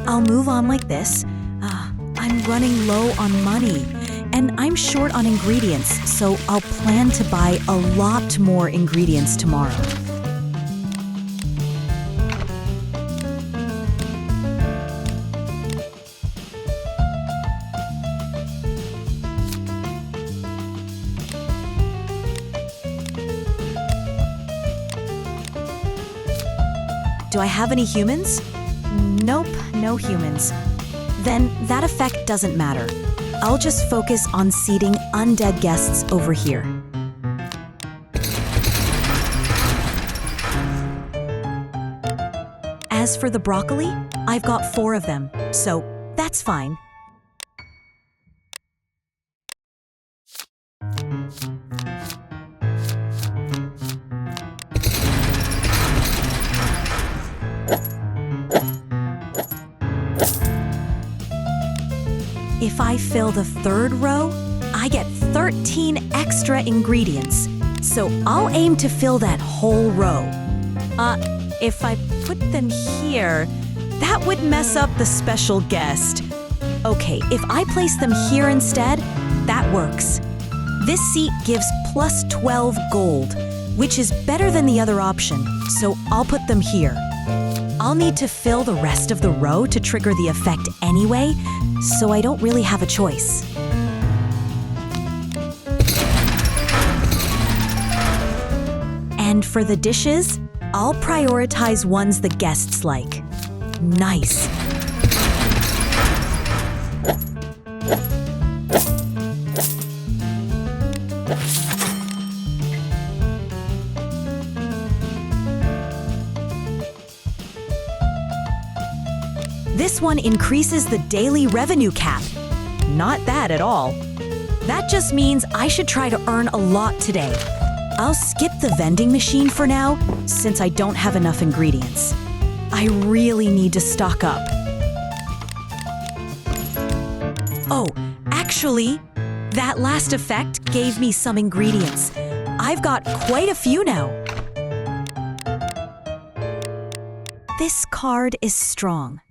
I'll move on like this. I'm running low on money, and I'm short on ingredients, so I'll plan to buy a lot more ingredients tomorrow. Do I have any humans? Nope, no humans. Then that effect doesn't matter. I'll just focus on seating undead guests over here. As for the broccoli, I've got 4 of them, so that's fine. If I fill the 3rd row, I get 13 extra ingredients, so I'll aim to fill that whole row. If I put them here, that would mess up the special guest. Okay, if I place them here instead, that works. This seat gives plus 12 gold, which is better than the other option, so I'll put them here. I'll need to fill the rest of the row to trigger the effect anyway, so I don't really have a choice. And for the dishes, I'll prioritize ones the guests like. Nice. This one increases the daily revenue cap. Not bad at all. That just means I should try to earn a lot today. I'll skip the vending machine for now, since I don't have enough ingredients. I really need to stock up. Oh, actually, that last effect gave me some ingredients. I've got quite a few now. This card is strong,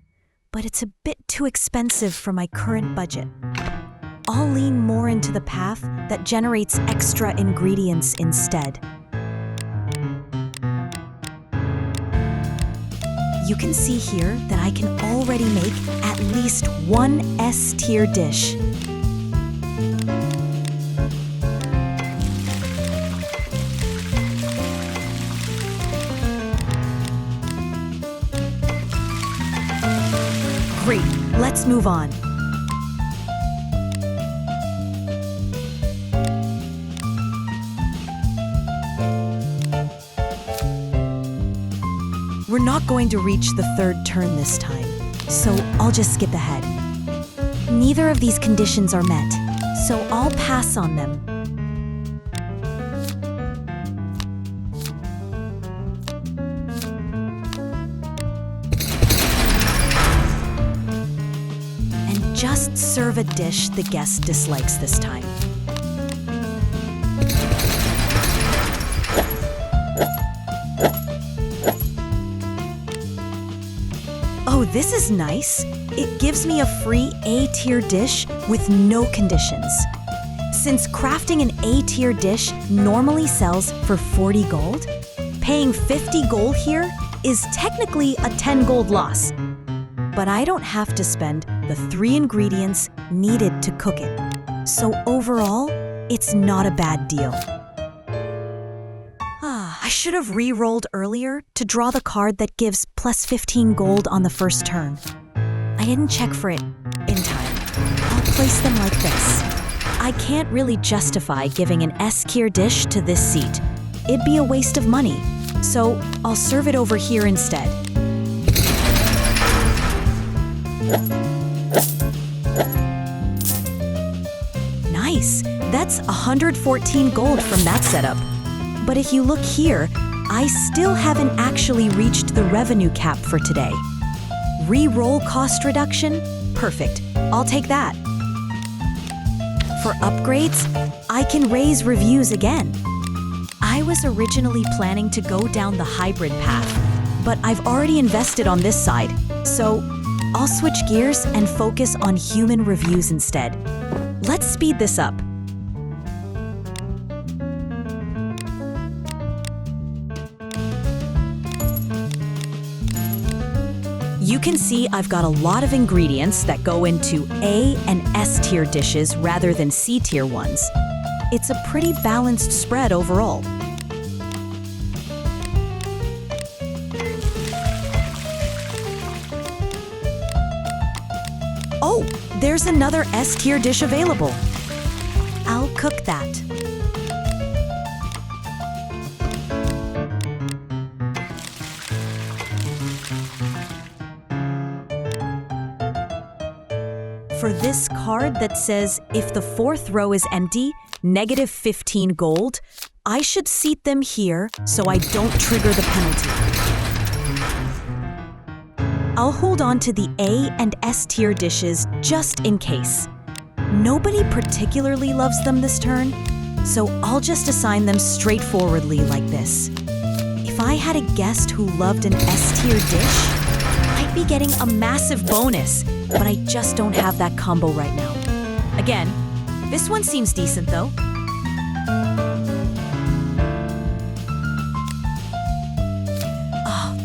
but it's a bit too expensive for my current budget. I'll lean more into the path that generates extra ingredients instead. You can see here that I can already make at least one S-tier dish. Great, let's move on. We're not going to reach the 3rd turn this time, so I'll just skip ahead. Neither of these conditions are met, so I'll pass on them. And just serve a dish the guest dislikes this time. Oh, this is nice. It gives me a free A-tier dish with no conditions. Since crafting an A-tier dish normally sells for 40 gold, paying 50 gold here is technically a 10 gold loss. But I don't have to spend the 3 ingredients needed to cook it. So overall, it's not a bad deal. I should have re-rolled earlier to draw the card that gives plus 15 gold on the first turn. I didn't check for it in time. I'll place them like this. I can't really justify giving an S-tier dish to this seat. It'd be a waste of money, so I'll serve it over here instead. Nice! That's 114 gold from that setup. But if you look here, I still haven't actually reached the revenue cap for today. Re-roll cost reduction? Perfect. I'll take that. For upgrades, I can raise reviews again. I was originally planning to go down the hybrid path, but I've already invested on this side, so I'll switch gears and focus on human reviews instead. Let's speed this up. You can see I've got a lot of ingredients that go into A and S tier dishes rather than C tier ones. It's a pretty balanced spread overall. Oh, there's another S tier dish available. I'll cook that. For this card that says, if the fourth row is empty, negative 15 gold, I should seat them here so I don't trigger the penalty. I'll hold on to the A and S tier dishes just in case. Nobody particularly loves them this turn, so I'll just assign them straightforwardly like this. If I had a guest who loved an S tier dish, I'd be getting a massive bonus, but I just don't have that combo right now. Again, this one seems decent though.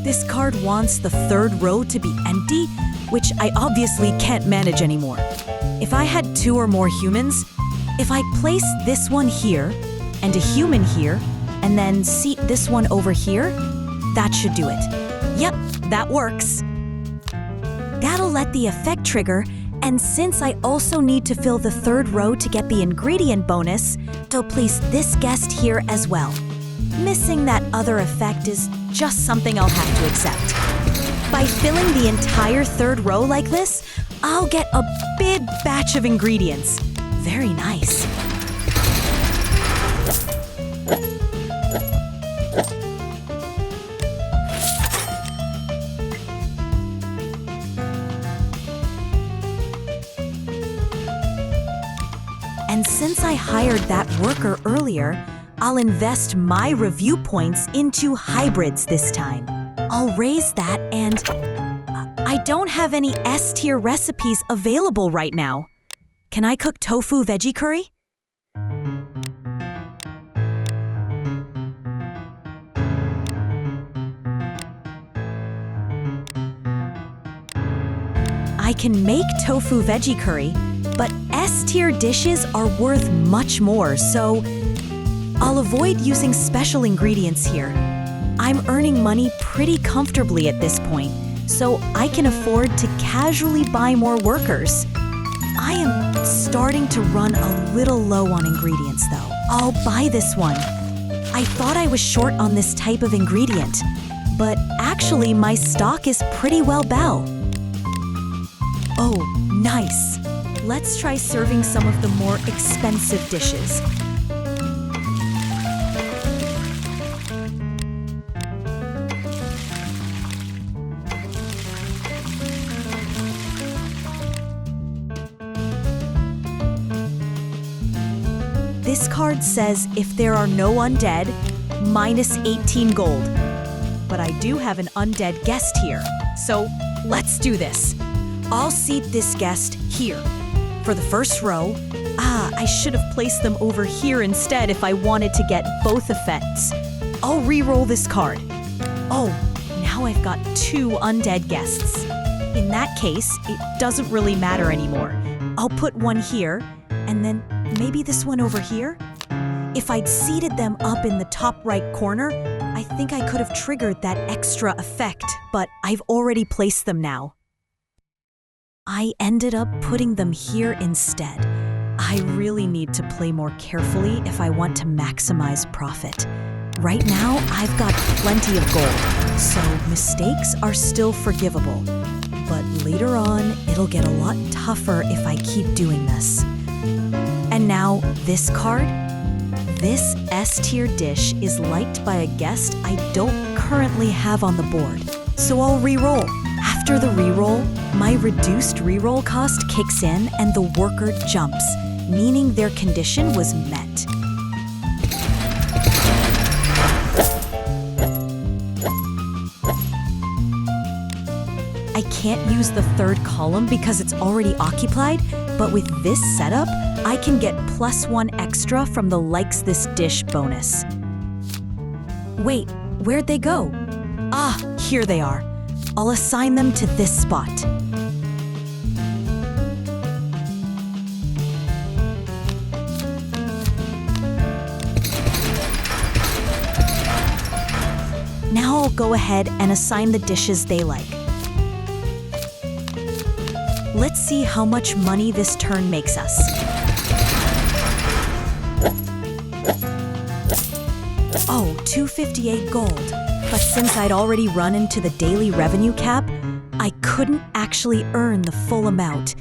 This card wants the third row to be empty, which I obviously can't manage anymore. If I had 2 or more humans, if I place this one here and a human here, and then seat this one over here, that should do it. Yep, that works. That'll let the effect trigger, and since I also need to fill the third row to get the ingredient bonus, I'll place this guest here as well. Missing that other effect is just something I'll have to accept. By filling the entire third row like this, I'll get a big batch of ingredients. Very nice. And since I hired that worker earlier, I'll invest my review points into hybrids this time. I'll raise that, and I don't have any S tier recipes available right now. Can I cook tofu veggie curry? I can make tofu veggie curry, but S tier dishes are worth much more, so I'll avoid using special ingredients here. I'm earning money pretty comfortably at this point, so I can afford to casually buy more workers. I am starting to run a little low on ingredients though. I'll buy this one. I thought I was short on this type of ingredient, but actually my stock is pretty well balanced. Oh, nice. Let's try serving some of the more expensive dishes. This card says if there are no undead, minus 18 gold. But I do have an undead guest here, so let's do this. I'll seat this guest here. For the first row, I should have placed them over here instead if I wanted to get both effects. I'll re-roll this card. Oh, now I've got 2 undead guests. In that case, it doesn't really matter anymore. I'll put one here, and then maybe this one over here? If I'd seated them up in the top right corner, I think I could have triggered that extra effect, but I've already placed them now. I ended up putting them here instead. I really need to play more carefully if I want to maximize profit. Right now, I've got plenty of gold, so mistakes are still forgivable. But later on, it'll get a lot tougher if I keep doing this. And now, this card? This S-tier dish is liked by a guest I don't currently have on the board, so I'll re-roll. After the re-roll, my reduced re-roll cost kicks in and the worker jumps, meaning their condition was met. I can't use the third column because it's already occupied, but with this setup, I can get +1 extra from the likes this dish bonus. Wait, where'd they go? Ah, here they are. I'll assign them to this spot. Now I'll go ahead and assign the dishes they like. Let's see how much money this turn makes us. Oh, 258 gold. But since I'd already run into the daily revenue cap, I couldn't actually earn the full amount.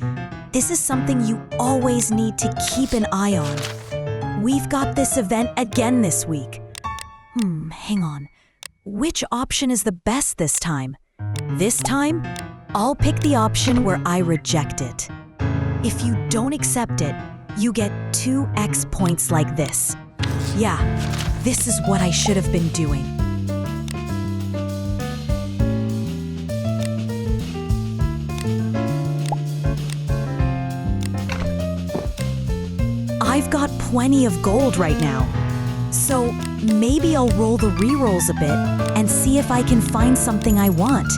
This is something you always need to keep an eye on. We've got this event again this week. Hang on. Which option is the best this time? This time, I'll pick the option where I reject it. If you don't accept it, you get 2x points like this. Yeah, this is what I should have been doing. I've got plenty of gold right now. So maybe I'll roll the re-rolls a bit and see if I can find something I want.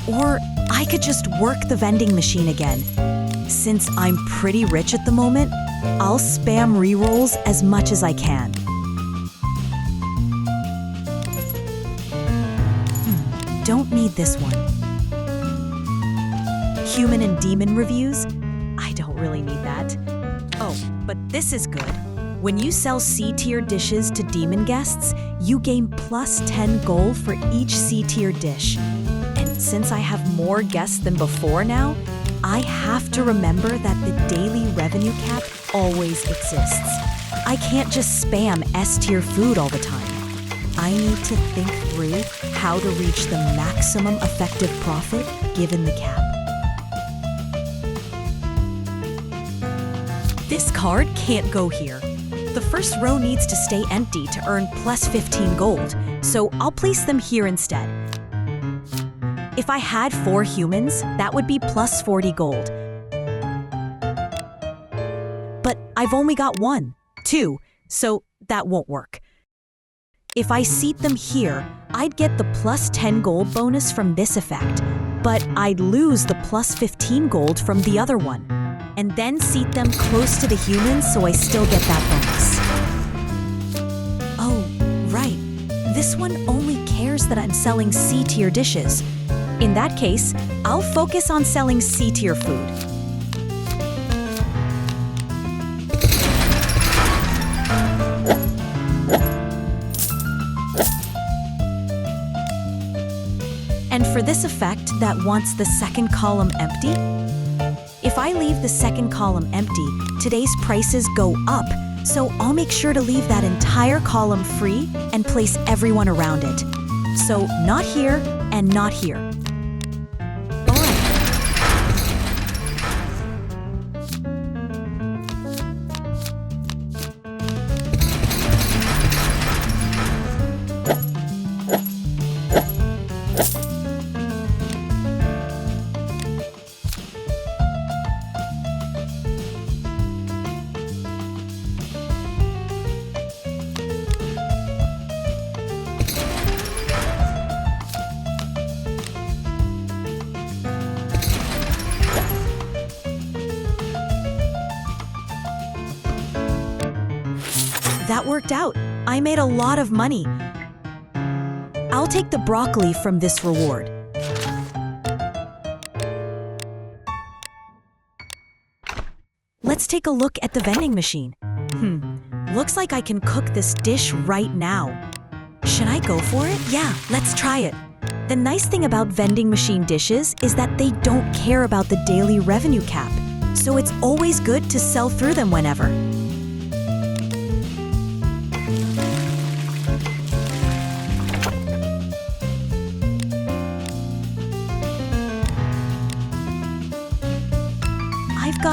Or I could just work the vending machine again. Since I'm pretty rich at the moment, I'll spam re-rolls as much as I can. Don't need this one. Human and demon reviews? I don't really need that. Oh, but this is good. When you sell C-tier dishes to demon guests, you gain +10 gold for each C-tier dish. And since I have more guests than before now, I have to remember that the daily revenue cap always exists. I can't just spam S-tier food all the time. I need to think through how to reach the maximum effective profit given the cap. This card can't go here. The first row needs to stay empty to earn +15 gold, so I'll place them here instead. If I had 4 humans, that would be +40 gold. But I've only got 1, 2, so that won't work. If I seat them here, I'd get the +10 gold bonus from this effect, but I'd lose the +15 gold from the other one. And then seat them close to the humans so I still get that bonus. Oh, right. This one only cares that I'm selling C-tier dishes. In that case, I'll focus on selling C-tier food. And for this effect that wants the second column empty, if I leave the second column empty, today's prices go up, so I'll make sure to leave that entire column free and place everyone around it. So not here and not here. All right. That worked out. I made a lot of money. I'll take the broccoli from this reward. Let's take a look at the vending machine. Looks like I can cook this dish right now. Should I go for it? Yeah, let's try it. The nice thing about vending machine dishes is that they don't care about the daily revenue cap, so it's always good to sell through them whenever.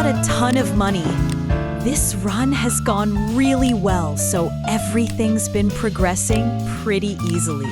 a ton of money. This run has gone really well, so everything's been progressing pretty easily.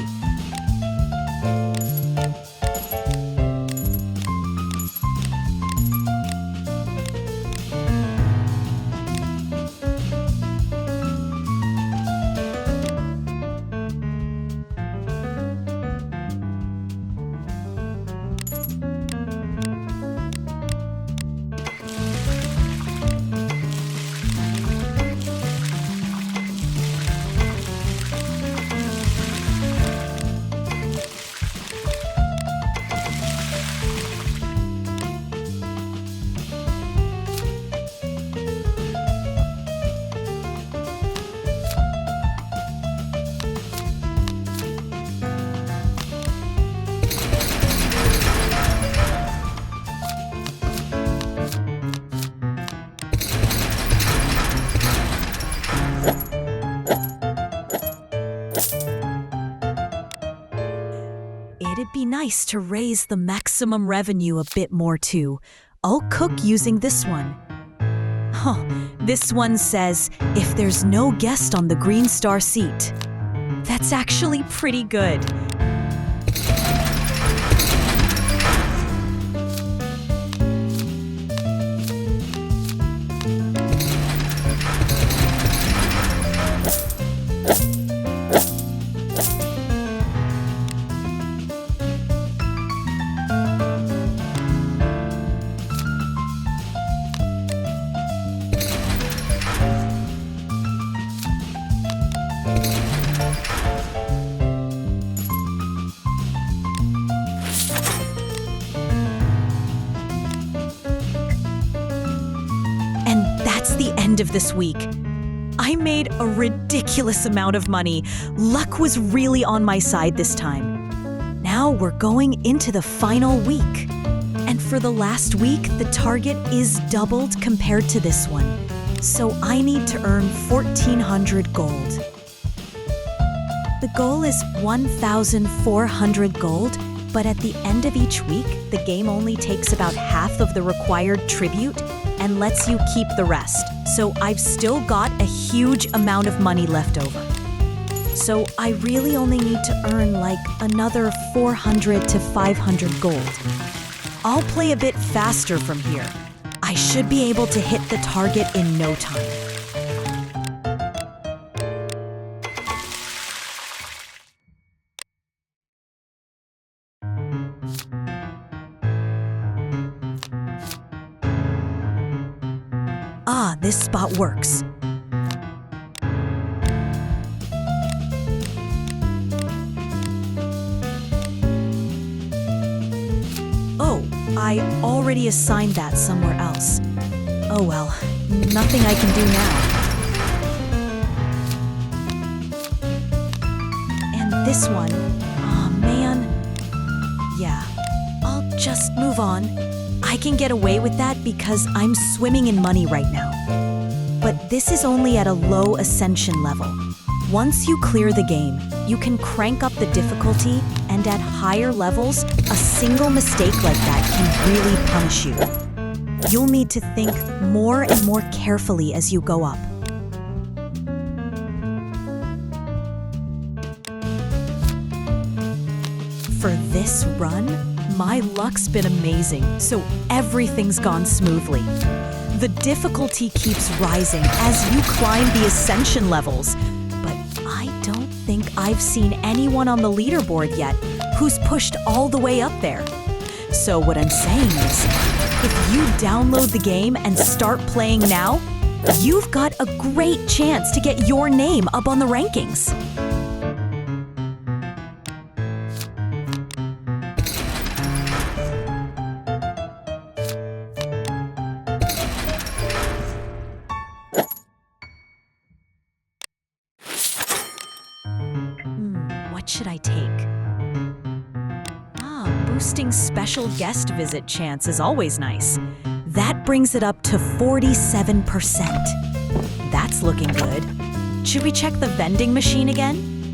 It'd be nice to raise the maximum revenue a bit more too. I'll cook using this one. This one says, if there's no guest on the green star seat. That's actually pretty good. That's the end of this week. I made a ridiculous amount of money. Luck was really on my side this time. Now we're going into the final week. And for the last week, the target is doubled compared to this one. So I need to earn 1,400 gold. The goal is 1,400 gold, but at the end of each week, the game only takes about half of the required tribute and lets you keep the rest. So I've still got a huge amount of money left over. So I really only need to earn like another 400 to 500 gold. I'll play a bit faster from here. I should be able to hit the target in no time. This spot works. Oh, I already assigned that somewhere else. Oh well, nothing I can do now. And this one, aw man. Yeah, I'll just move on. I can get away with that because I'm swimming in money right now. But this is only at a low ascension level. Once you clear the game, you can crank up the difficulty, and at higher levels, a single mistake like that can really punish you. You'll need to think more and more carefully as you go up. For this run, my luck's been amazing, so everything's gone smoothly. The difficulty keeps rising as you climb the ascension levels, but I don't think I've seen anyone on the leaderboard yet who's pushed all the way up there. So what I'm saying is, if you download the game and start playing now, you've got a great chance to get your name up on the rankings. What should I take? Boosting special guest visit chance is always nice. That brings it up to 47%. That's looking good. Should we check the vending machine again?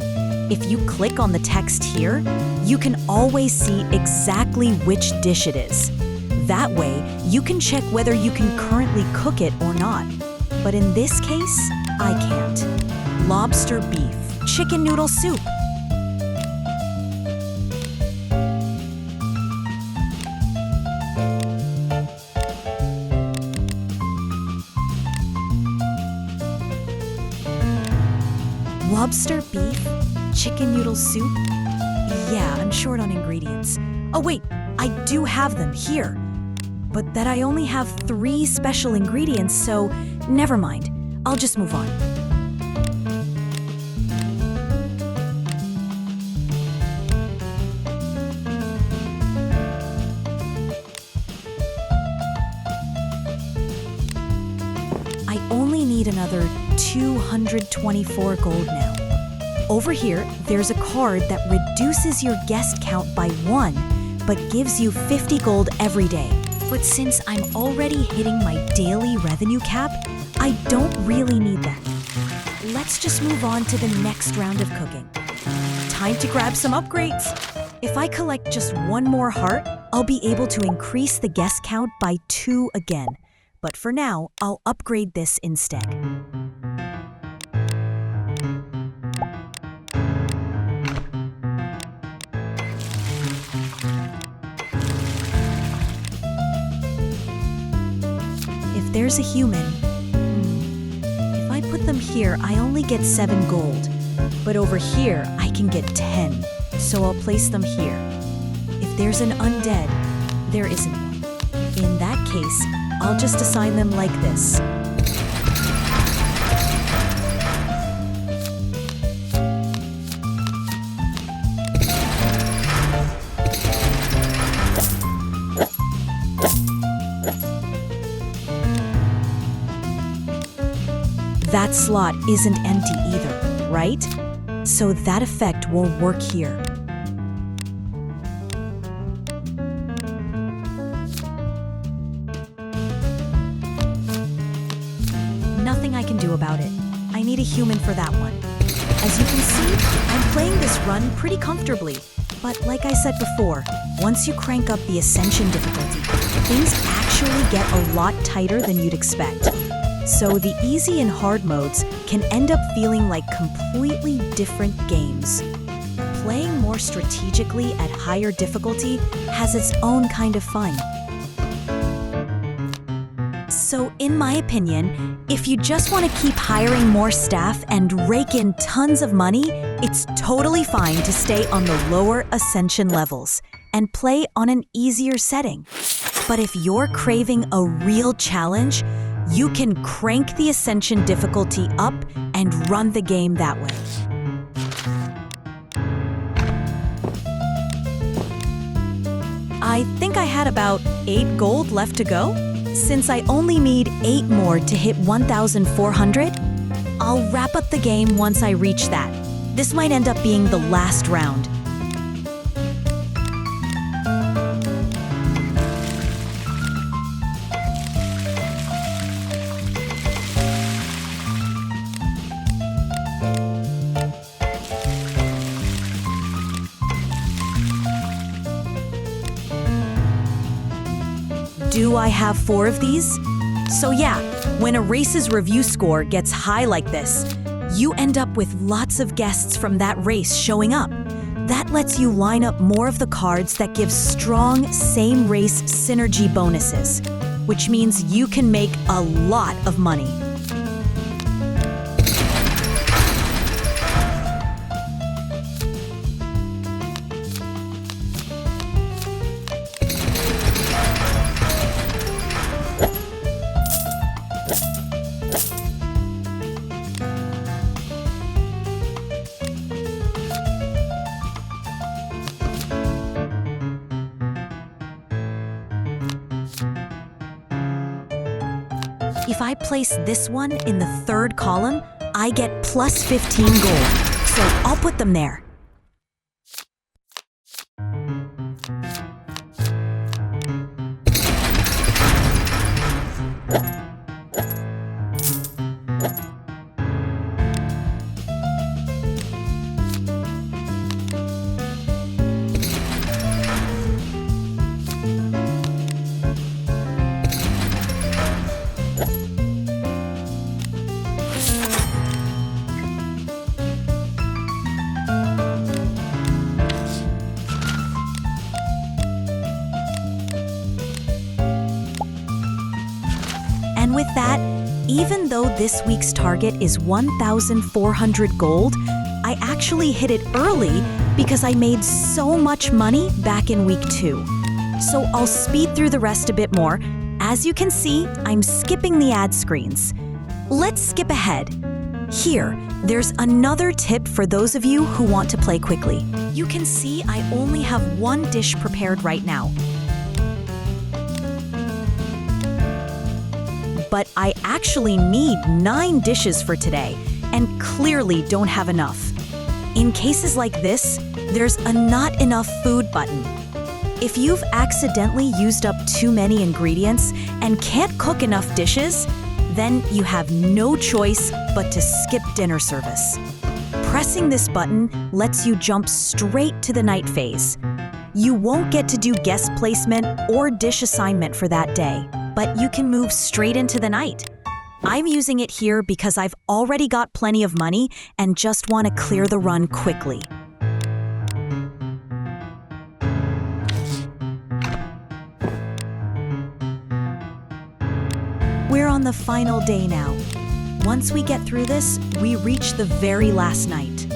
If you click on the text here, you can always see exactly which dish it is. That way, You can check whether you can currently cook it or not. But in this case, I can't. Lobster beef, chicken noodle soup. Lobster beef, chicken noodle soup? Yeah, I'm short on ingredients. Oh wait, I do have them here. But that I only have 3 special ingredients, so never mind. I'll just move on. I only need another 224 gold now. Over here, there's a card that reduces your guest count by 1, but gives you 50 gold every day. But since I'm already hitting my daily revenue cap, I don't really need that. Let's just move on to the next round of cooking. Time to grab some upgrades. If I collect just 1 more heart, I'll be able to increase the guest count by 2 again. But for now, I'll upgrade this instead. If there's a human, if I put them here, I only get 7 gold. But over here, I can get 10, so I'll place them here. If there's an undead, there isn't one. In that case, I'll just assign them like this. That slot isn't empty either, right? So that effect will work here. Nothing I can do about it. I need a human for that one. As you can see, I'm playing this run pretty comfortably. But like I said before, once you crank up the Ascension difficulty, things actually get a lot tighter than you'd expect. So the easy and hard modes can end up feeling like completely different games. Playing more strategically at higher difficulty has its own kind of fun. So in my opinion, if you just want to keep hiring more staff and rake in tons of money, it's totally fine to stay on the lower Ascension levels and play on an easier setting. But if you're craving a real challenge, you can crank the Ascension difficulty up and run the game that way. I think I had about 8 gold left to go. Since I only need 8 more to hit 1,400, I'll wrap up the game once I reach that. This might end up being the last round. Do I have 4 of these? So yeah, when a race's review score gets high like this, you end up with lots of guests from that race showing up. That lets you line up more of the cards that give strong same race synergy bonuses, which means you can make a lot of money. If I place this one in the 3rd column, I get plus 15 gold, so I'll put them there. even though this week's target is 1,400 gold, I actually hit it early because I made so much money back in week 2. So I'll speed through the rest a bit more. As you can see, I'm skipping the ad screens. Let's skip ahead. Here, there's another tip for those of you who want to play quickly. You can see I only have one dish prepared right now. But I actually need 9 dishes for today and clearly don't have enough. In cases like this, there's a not enough food button. If you've accidentally used up too many ingredients and can't cook enough dishes, then you have no choice but to skip dinner service. Pressing this button lets you jump straight to the night phase. You won't get to do guest placement or dish assignment for that day, but you can move straight into the night. I'm using it here because I've already got plenty of money and just want to clear the run quickly. We're on the final day now. Once we get through this, we reach the very last night.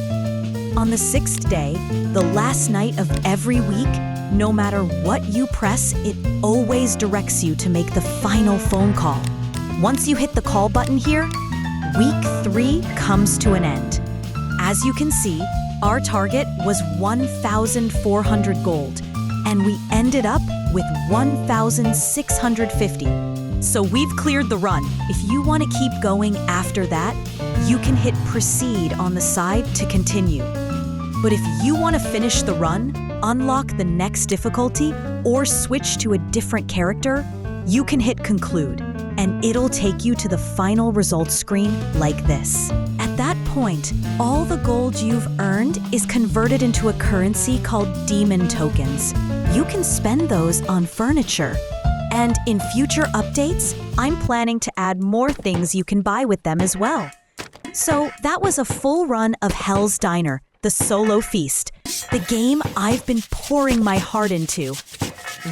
On the 6th day, the last night of every week, no matter what you press, it always directs you to make the final phone call. Once you hit the call button here, week 3 comes to an end. As you can see, our target was 1,400 gold, and we ended up with 1,650. So we've cleared the run. If you want to keep going after that, you can hit proceed on the side to continue. But if you want to finish the run, unlock the next difficulty, or switch to a different character, you can hit conclude, and it'll take you to the final results screen like this. At that point, all the gold you've earned is converted into a currency called demon tokens. You can spend those on furniture. And in future updates, I'm planning to add more things you can buy with them as well. So that was a full run of Hell's Diner, the solo feast, the game I've been pouring my heart into.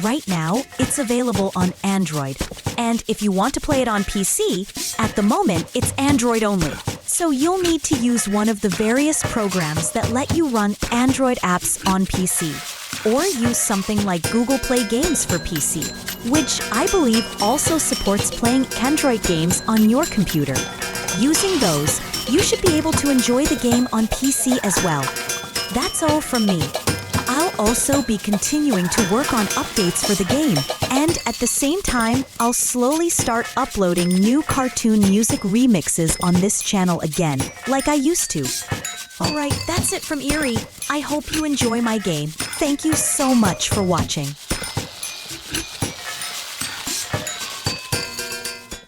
Right now, it's available on Android. And if you want to play it on PC, at the moment, it's Android only. So you'll need to use one of the various programs that let you run Android apps on PC. Or use something like Google Play Games for PC, which I believe also supports playing Android games on your computer. Using those, you should be able to enjoy the game on PC as well. That's all from me. I'll also be continuing to work on updates for the game, and at the same time, I'll slowly start uploading new cartoon music remixes on this channel again, like I used to. Alright, that's it from Erie. I hope you enjoy my game. Thank you so much for watching.